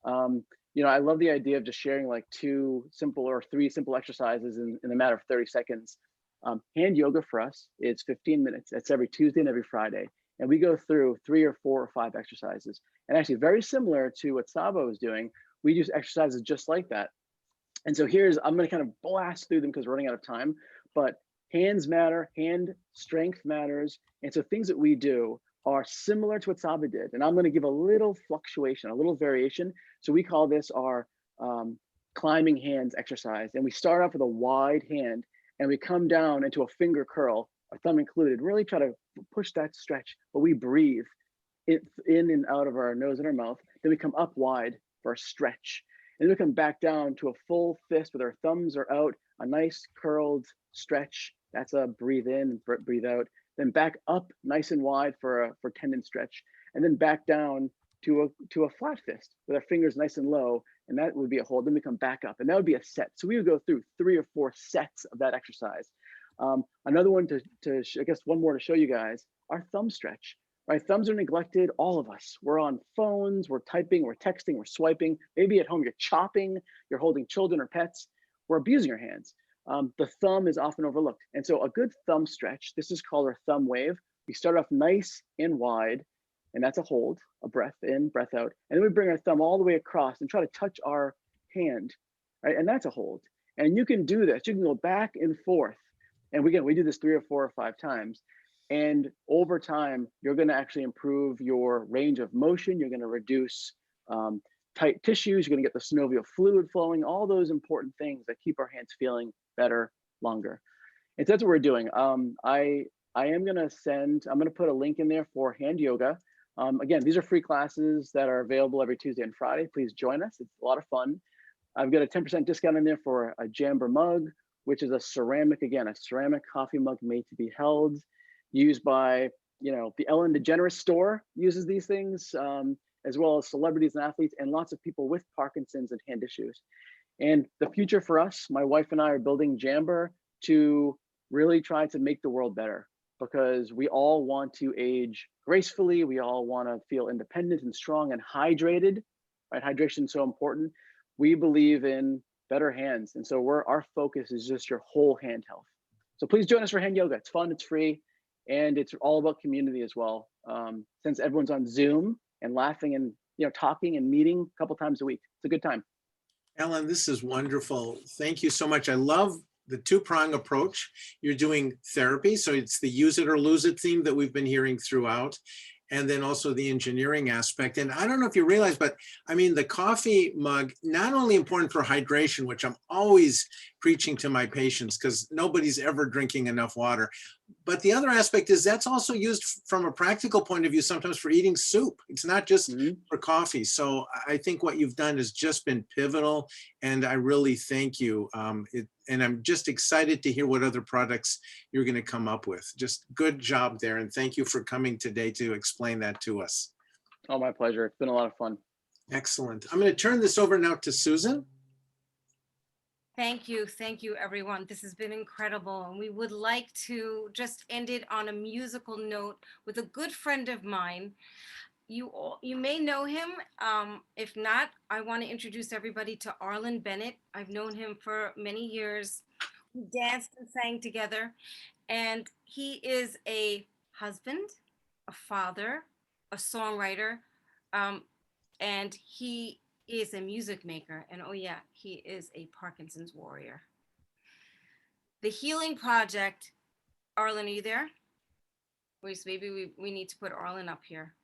I love the idea of just sharing like 2 simple or 3 simple exercises in a matter of 30 seconds. Hand yoga for us is 15 minutes. It's every Tuesday and every Friday. And we go through 3 or 4 or 5 exercises. And actually very similar to what Sabo is doing, we use exercises just like that. And so I'm going to kind of blast through them because we're running out of time, but hands matter, hand strength matters. And so things that we do are similar to what Saba did. And I'm going to give a little fluctuation, a little variation. So we call this our climbing hands exercise. And we start off with a wide hand and we come down into a finger curl, our thumb included, really try to push that stretch, but we breathe it in and out of our nose and our mouth. Then we come up wide for a stretch. And then we come back down to a full fist with our thumbs are out, a nice curled stretch. That's a breathe in, breathe out. Then back up nice and wide for tendon stretch. And then back down to a flat fist with our fingers nice and low. And that would be a hold. Then we come back up and that would be a set. So we would go through 3 or 4 sets of that exercise. Another one I guess one more to show you guys, our thumb stretch. Right, thumbs are neglected, all of us. We're on phones, we're typing, we're texting, we're swiping. Maybe at home you're chopping, you're holding children or pets. We're abusing our hands. The thumb is often overlooked. And so a good thumb stretch, this is called our thumb wave. We start off nice and wide, and that's a hold, a breath in, breath out. And then we bring our thumb all the way across and try to touch our hand, right? And that's a hold. And you can do this. You can go back and forth. And again, we do this 3 or 4 or 5 times. And over time, you're going to actually improve your range of motion. You're going to reduce tight tissues, you're gonna get the synovial fluid flowing, all those important things that keep our hands feeling better longer. And so that's what we're doing. I am gonna I'm gonna put a link in there for hand yoga. Again, these are free classes that are available every Tuesday and Friday. Please join us. It's a lot of fun. I've got a 10% discount in there for a Jamber mug, which is a ceramic coffee mug made to be held, used by, the Ellen DeGeneres store uses these things, as well as celebrities and athletes and lots of people with Parkinson's and hand issues. And the future for us, my wife and I are building Jamber to really try to make the world better, because we all want to age gracefully. We all want to feel independent and strong and hydrated, right? Hydration is so important. We believe in better hands. And so our focus is just your whole hand health. So please join us for hand yoga. It's fun, it's free, and it's all about community as well. Since everyone's on Zoom and laughing and talking and meeting a couple times a week, it's a good time. Ellen, this is wonderful. Thank you so much. I love the two-prong approach. You're doing therapy, so it's the use it or lose it theme that we've been hearing throughout, and then also the engineering aspect. And I don't know if you realize, but I mean, the coffee mug, not only important for hydration, which I'm always preaching to my patients because nobody's ever drinking enough water, but the other aspect is that's also used from a practical point of view, sometimes for eating soup. It's not just for coffee. So I think what you've done has just been pivotal, and I really thank you. And I'm just excited to hear what other products you're going to come up with. Just good job there. And thank you for coming today to explain that to us. Oh, my pleasure. It's been a lot of fun. Excellent. I'm going to turn this over now to Susan. Thank you, everyone. This has been incredible. And we would like to just end it on a musical note with a good friend of mine. You may know him. If not, I want to introduce everybody to Arlen Bennett. I've known him for many years. We danced and sang together. And he is a husband, a father, a songwriter, and he is a music maker. And oh yeah, he is a Parkinson's warrior. The Healing Project. Arlen, are you there? Maybe we need to put Arlen up here.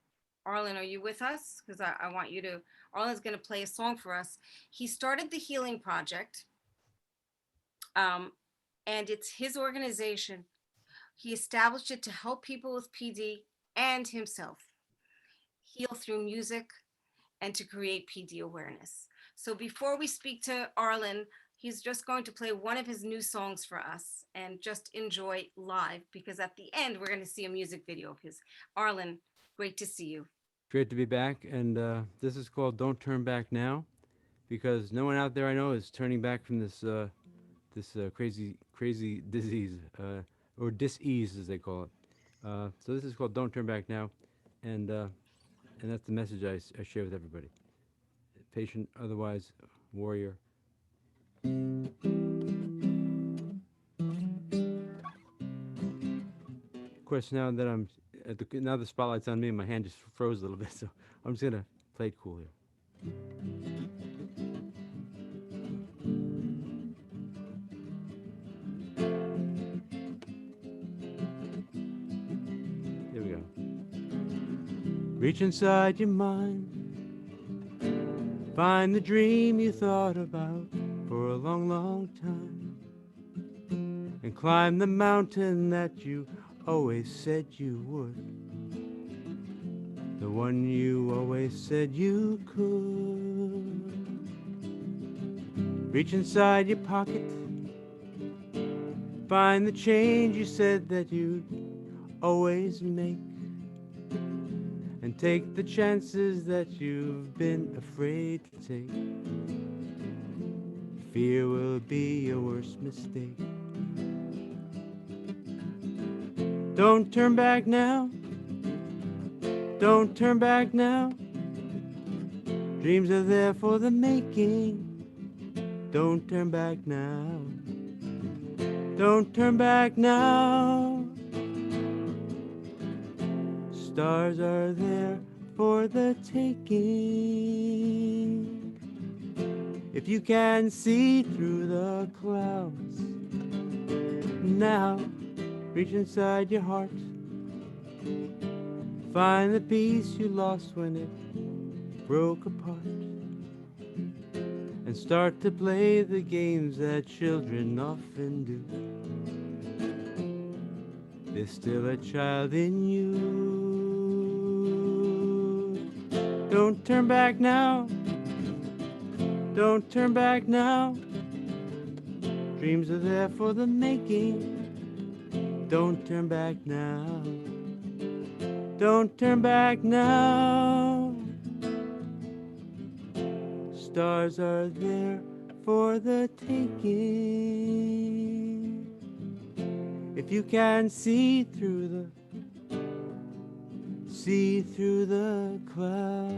Arlen, are you with us? Because I want you to, Arlen's going to play a song for us. He started the Healing Project, and it's his organization. He established it to help people with PD and himself heal through music and to create PD awareness. So before we speak to Arlen, he's just going to play one of his new songs for us and just enjoy live, because at the end, we're going to see a music video of his. Arlen, great to see you. Great to be back, and this is called "Don't Turn Back Now," because no one out there I know is turning back from this crazy disease, or dis-ease as they call it. So this is called "Don't Turn Back Now," and that's the message I share with everybody. Patient, otherwise warrior. Of course, now that I'm now the spotlight's on me, my hand just froze a little bit, so I'm just gonna play it cool here. Here we go. Reach inside your mind, find the dream you thought about for a long, long time, and climb the mountain that you always said you would, the one you always said you could. Reach inside your pocket, find the change you said that you'd always make, and take the chances that you've been afraid to take. Fear will be your worst mistake. Don't turn back now. Don't turn back now. Dreams are there for the making. Don't turn back now. Don't turn back now. Stars are there for the taking. If you can see through the clouds now, reach inside your heart. Find the peace you lost when it broke apart. and start to play the games that children often do. There's still a child in you. Don't turn back now. Don't turn back now. Dreams are there for the making. Don't turn back now. Don't turn back now. Stars are there for the taking. If you can see through the clouds.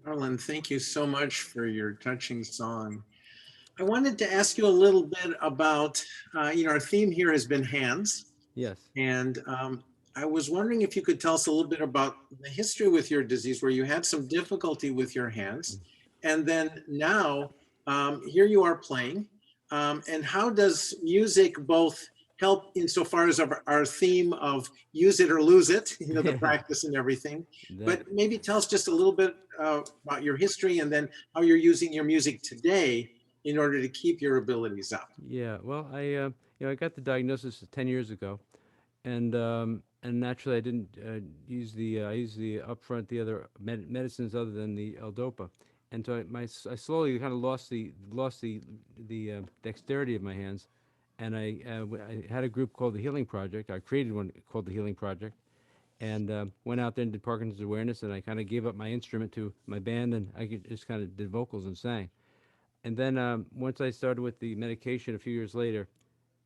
Arlen, thank you so much for your touching song. I wanted to ask you a little bit about, our theme here has been hands. Yes. And I was wondering if you could tell us a little bit about the history with your disease, where you had some difficulty with your hands. And then now, here you are playing. And how does music both help insofar as our theme of use it or lose it, the practice and everything. But maybe tell us just a little bit about your history and then how you're using your music today in order to keep your abilities up. Yeah, well, I got the diagnosis 10 years ago, and naturally I didn't use I used the upfront the other medicines other than the L-Dopa, and so I slowly kind of lost the dexterity of my hands, and I had a group called the Healing Project. I created one called the Healing Project, and went out there and did Parkinson's awareness, and I kind of gave up my instrument to my band, and I just kind of did vocals and sang. And then once I started with the medication a few years later,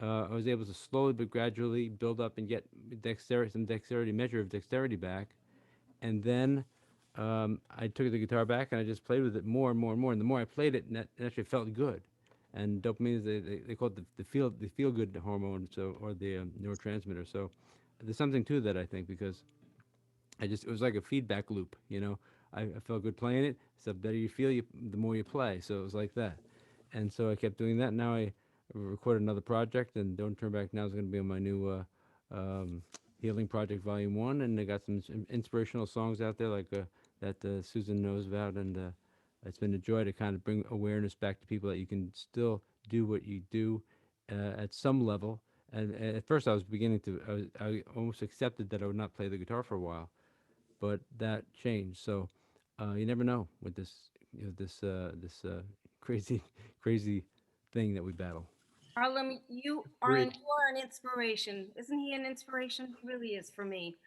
I was able to slowly but gradually build up and get measure of dexterity back. And then I took the guitar back and I just played with it more and more and more. And the more I played it, it actually felt good. And dopamine is they call it the feel good hormone, or the neurotransmitter. So there's something to that, I think, because it was like a feedback loop, I felt good playing it. So the better you feel, the more you play. So it was like that. And so I kept doing that. Now I recorded another project, and Don't Turn Back Now is going to be on my new Healing Project Volume 1. And I got some inspirational songs out there that Susan knows about. And it's been a joy to kind of bring awareness back to people that you can still do what you do at some level. And at first I was I almost accepted that I would not play the guitar for a while. But that changed. So you never know with this crazy thing that we battle. Harlem, you are an inspiration. Isn't he an inspiration? He really is for me.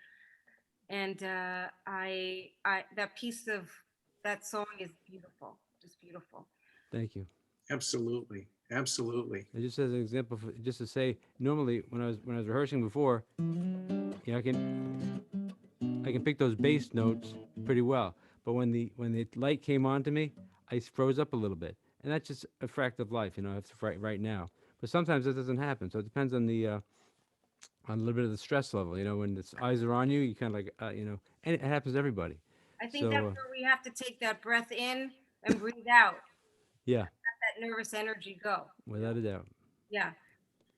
And I that piece of that song is beautiful, just beautiful. Thank you. Absolutely, absolutely. And just as an example, just to say, normally when I was rehearsing before, I can pick those bass notes pretty well. But when the light came on to me, I froze up a little bit, and that's just a fact of life. I have to right now. But sometimes that doesn't happen. So it depends on on a little bit of the stress level. When the eyes are on you, you kind of like and it happens to everybody. I think that's where we have to take that breath in and breathe out. Yeah. Let that nervous energy go. Without a doubt. Yeah.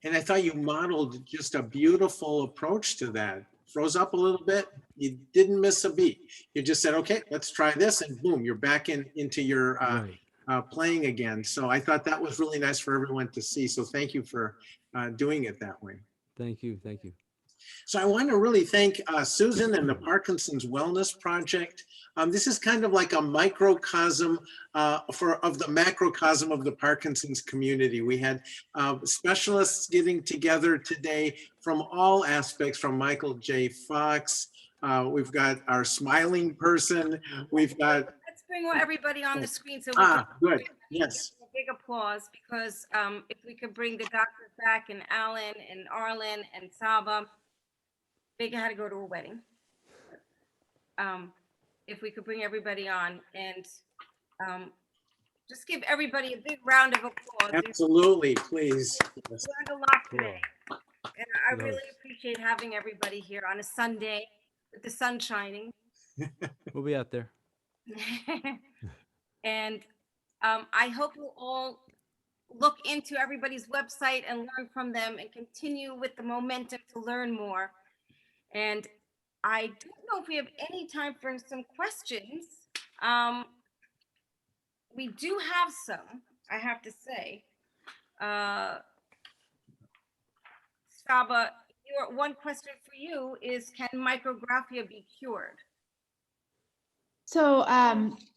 And I thought you modeled just a beautiful approach to that. Froze up a little bit. You didn't miss a beat. You just said, okay, let's try this. And boom, you're back into your playing again. So I thought that was really nice for everyone to see. So thank you for doing it that way. Thank you. Thank you. So I want to really thank Susan and the Parkinson's Wellness Project. This is kind of like a microcosm of the macrocosm of the Parkinson's community. We had specialists getting together today from all aspects, from Michael J. Fox. We've got our smiling person. We've got. Let's bring everybody on the screen. So good. Yes. A big applause, because if we could bring the doctors back, and Alan and Arlen and Saba. Vega had to go to a wedding. If we could bring everybody on and just give everybody a big round of applause. Absolutely, please. Yes. We learned a lot today. And I really appreciate having everybody here on a Sunday with the sun shining. We'll be out there. And I hope you'll all look into everybody's website and learn from them and continue with the momentum to learn more. And I don't know if we have any time for some questions. Um, we do have some, I have to say. Saba, your one question for you is, can micrographia be cured? So,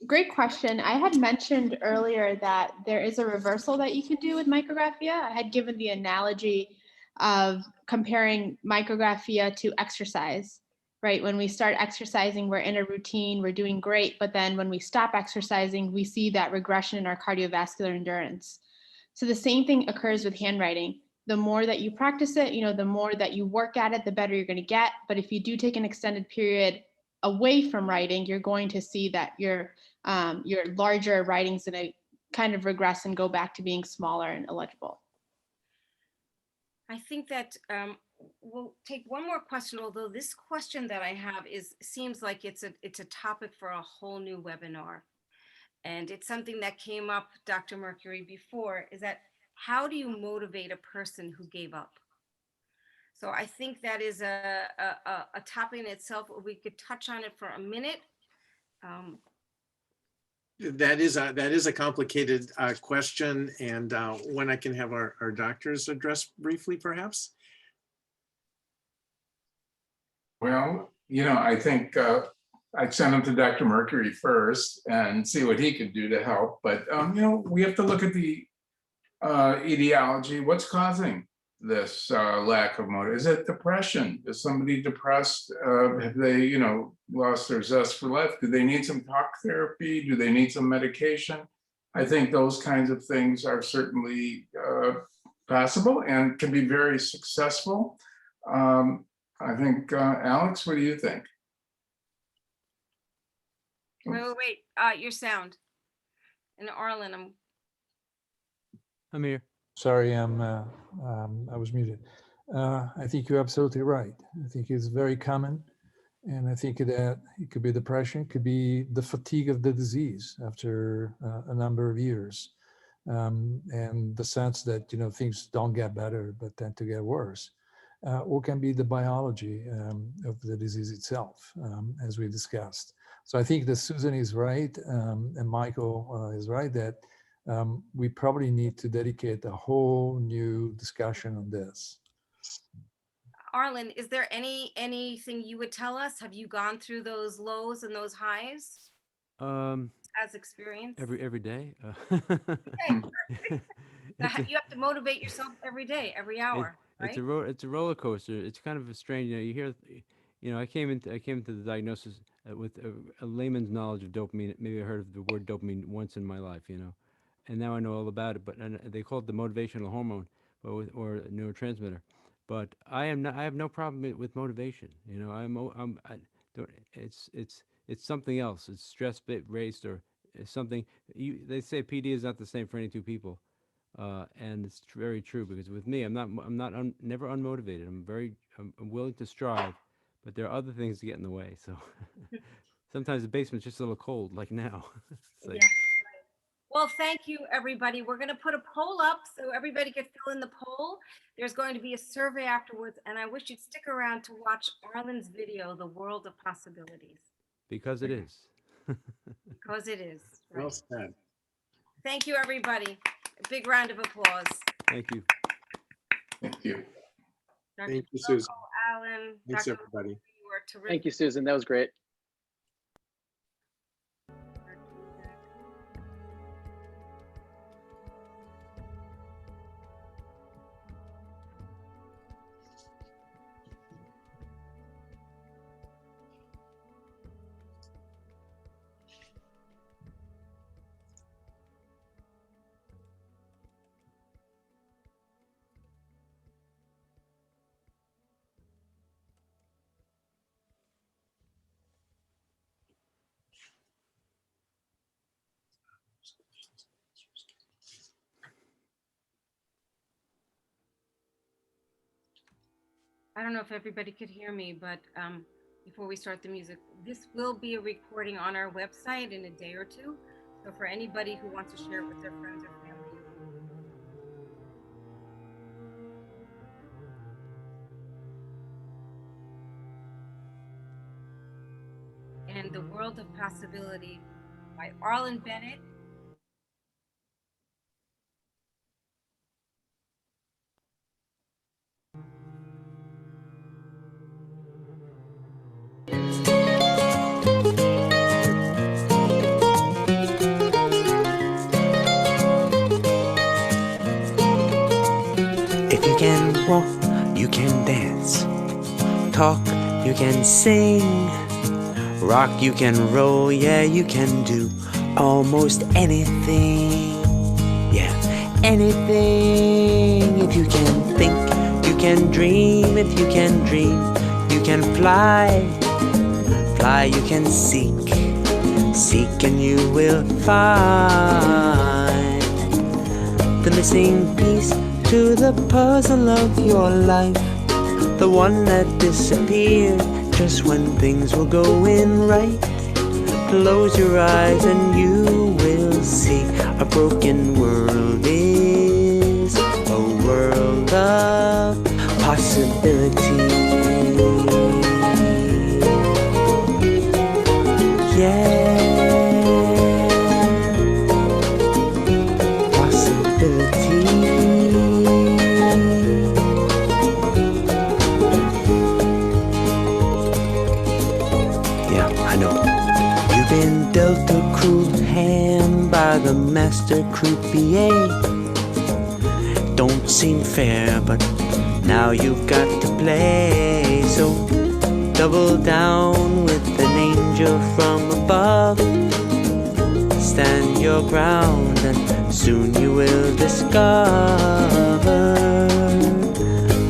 great question. I had mentioned earlier that there is a reversal that you can do with micrographia. I had given the analogy of comparing micrographia to exercise, right? When we start exercising, we're in a routine, we're doing great, but then when we stop exercising, we see that regression in our cardiovascular endurance. So the same thing occurs with handwriting. The more that you practice it, the more that you work at it, the better you're going to get. But if you do take an extended period away from writing, you're going to see that your larger writing's going to kind of regress and go back to being smaller and illegible. I think that we'll take one more question, although this question that I have seems like it's a topic for a whole new webinar. And it's something that came up, Dr. Mercury, before, is that how do you motivate a person who gave up? So I think that is a topic in itself. We could touch on it for a minute. That is a complicated question, and one I can have our doctors address briefly, perhaps. Well, I think I'd send him to Dr. Mercury first and see what he could do to help. But, we have to look at the etiology. What's causing this lack of motive? Is it depression? Is somebody depressed? Have they, lost their zest for life? Do they need some talk therapy? Do they need some medication? I think those kinds of things are certainly possible and can be very successful. I think, Alex, what do you think? Wait, your sound. And Arlen, I'm here. Sorry, I was muted. I think you're absolutely right. I think it's very common. And I think that it could be depression, it could be the fatigue of the disease after a number of years. And the sense that, things don't get better, but tend to get worse. Or can be the biology of the disease itself, as we discussed. So I think that Susan is right, and Michael is right, that we probably need to dedicate a whole new discussion on this. Arlen, is there anything you would tell us? Have you gone through those lows and those highs as experience? Every day. Okay. You have to motivate yourself every day, every hour, right? It's a roller coaster. It's kind of a strange. You hear. I came into the diagnosis with a layman's knowledge of dopamine. Maybe I heard of the word dopamine once in my life. And now I know all about it. But they call it the motivational hormone, or neurotransmitter. But I have no problem with motivation. I don't. It's something else. It's stress based, or it's something. They say PD is not the same for any two people. And it's very true, because with me, never unmotivated. I'm willing to strive, but there are other things to get in the way. So sometimes the basement's just a little cold, like now. Yeah. Well, thank you, everybody. We're going to put a poll up so everybody can fill in the poll. There's going to be a survey afterwards, and I wish you'd stick around to watch Arlen's video, The World of Possibilities. Because it is. Because it is. Right? Well said. Thank you, everybody. A big round of applause. Thank you. Thank you. Dr. Thank you, Susan. Alan, Thanks, Dr. everybody. You were terrific. Thank you, Susan. That was great. I don't know if everybody could hear me, but before we start the music, this will be a recording on our website in a day or two. So for anybody who wants to share it with their friends or family. World of Possibility by Arlen Bennett. If you can walk, you can dance. Talk, you can sing. Rock, you can roll, yeah, you can do almost anything. Yeah, anything. If you can think, you can dream. If you can dream, you can fly. Fly, you can seek. Seek and you will find the missing piece to the puzzle of your life. The one that disappeared just when things were going right. Close your eyes and you will see a broken world is a world of possibility. Yeah, possibility. Yeah, I know. You've been dealt a cruel hand by the master croupier. Don't seem fair, but now you've got to play. So double down with an angel from above. Stand your ground and soon you will discover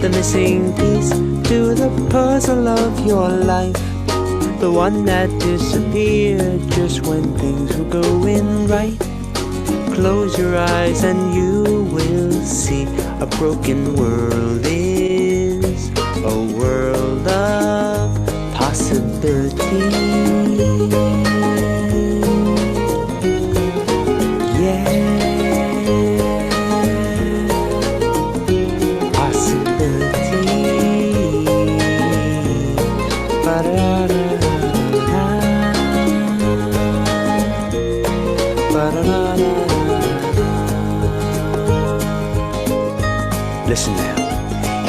the missing piece to the puzzle of your life. The one that disappeared just when things were going right. Close your eyes and you will see a broken world is a world of possibility. Yeah, possibility. Ba-da-da-da-da. Ba-da-da-da-da. Listen now,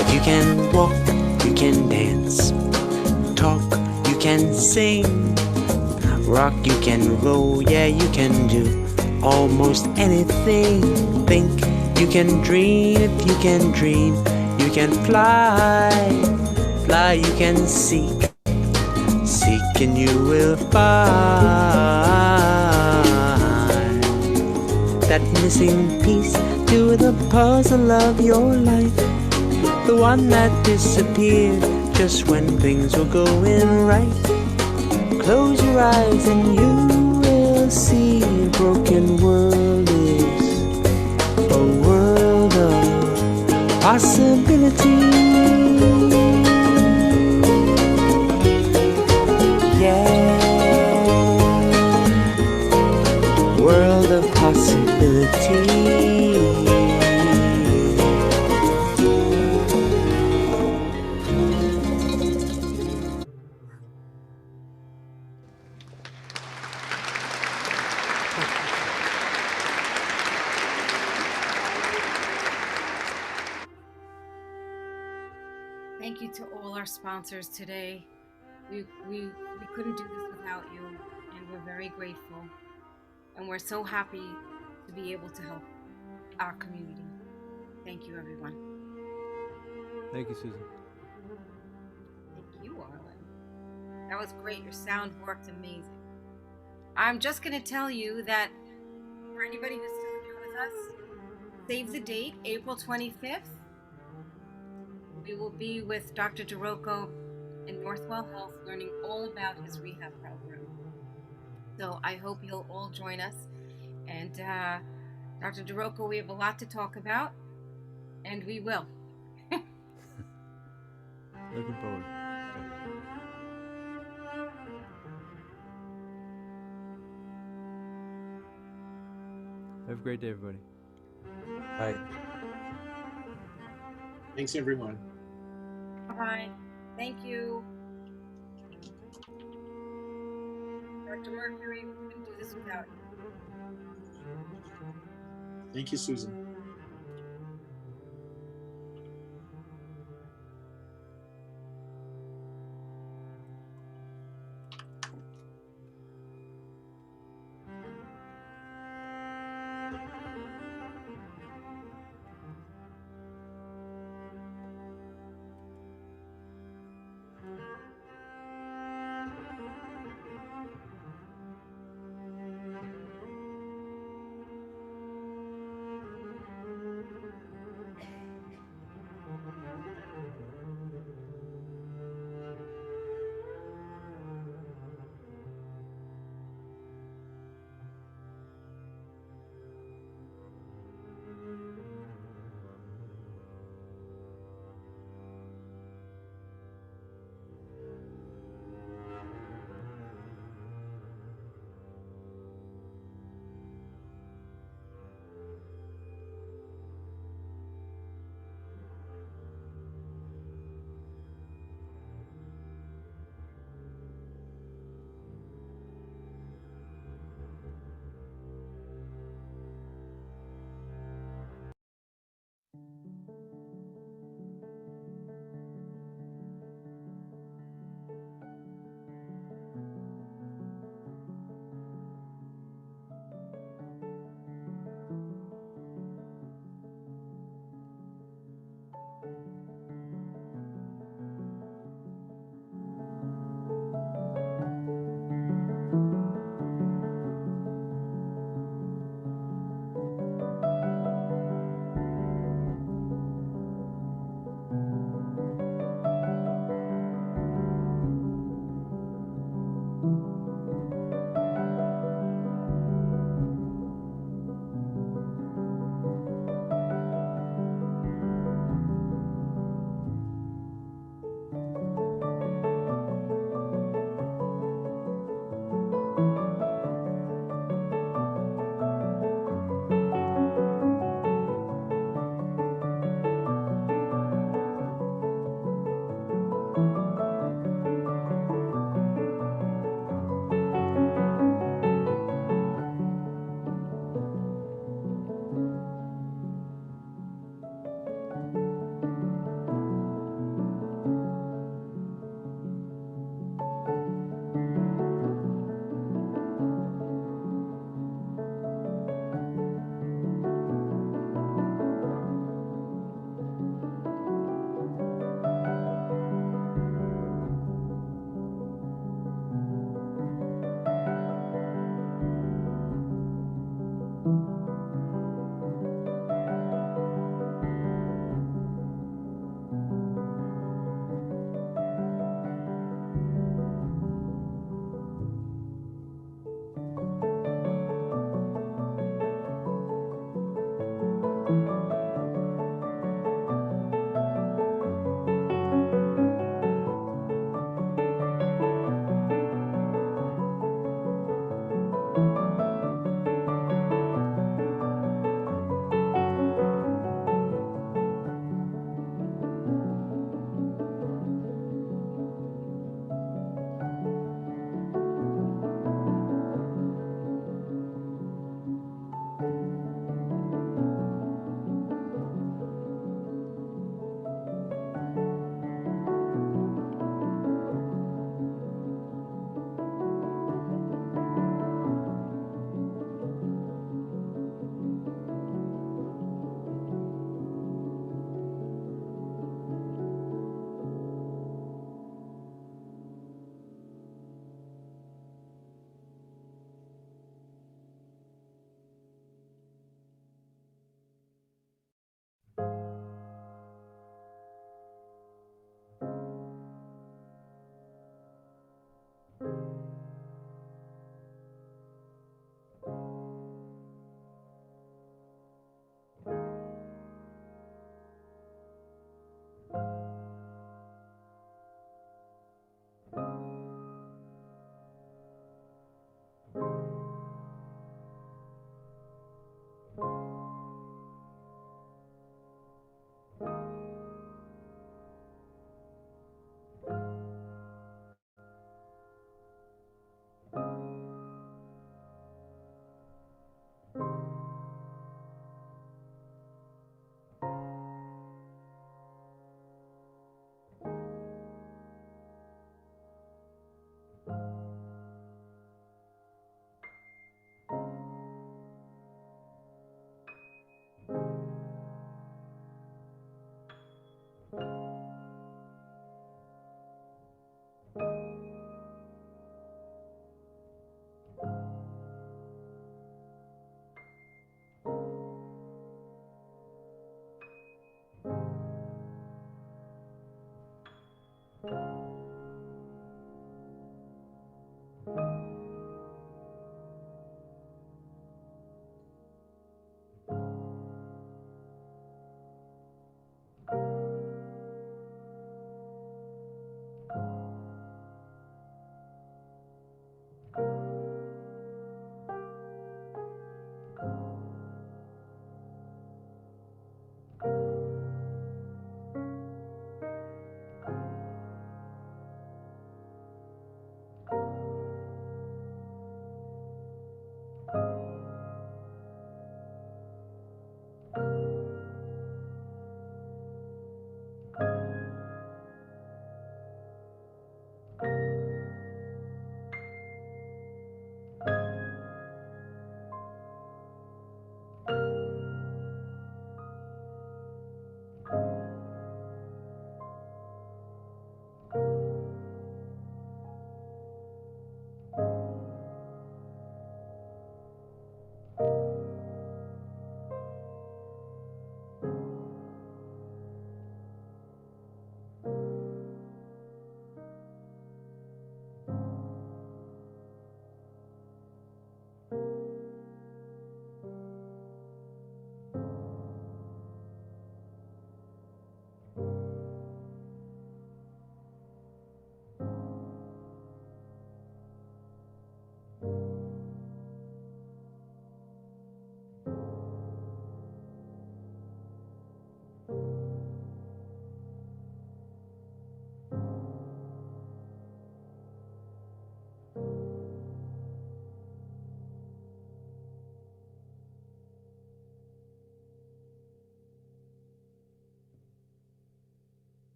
if you can walk, you can dance. Talk, you can sing. Rock, you can roll, yeah, you can do almost anything. Think, you can dream. If you can dream, you can fly. Fly, you can seek. Seek and you will find that missing piece to the puzzle of your life. The one that disappeared just when things were going right. Close your eyes and you will see a broken world is a world of possibility. Yeah, world of possibility. Thank you to all our sponsors today. We couldn't do this without you, and we're very grateful. And we're so happy to be able to help our community. Thank you, everyone. Thank you, Susan. Thank you, Arlen. That was great. Your sound worked amazing. I'm just going to tell you that for anybody who's still here with us, save the date, April 25th. We will be with Dr. DeRocco in Northwell Health learning all about his rehab program. So I hope you'll all join us. And Dr. DeRocco, we have a lot to talk about, and we will. Looking forward. Have a great day, everybody. Bye. Thanks, everyone. Bye. Thank you. Dr. Mercury, we couldn't do this without you. Thank you, Susan.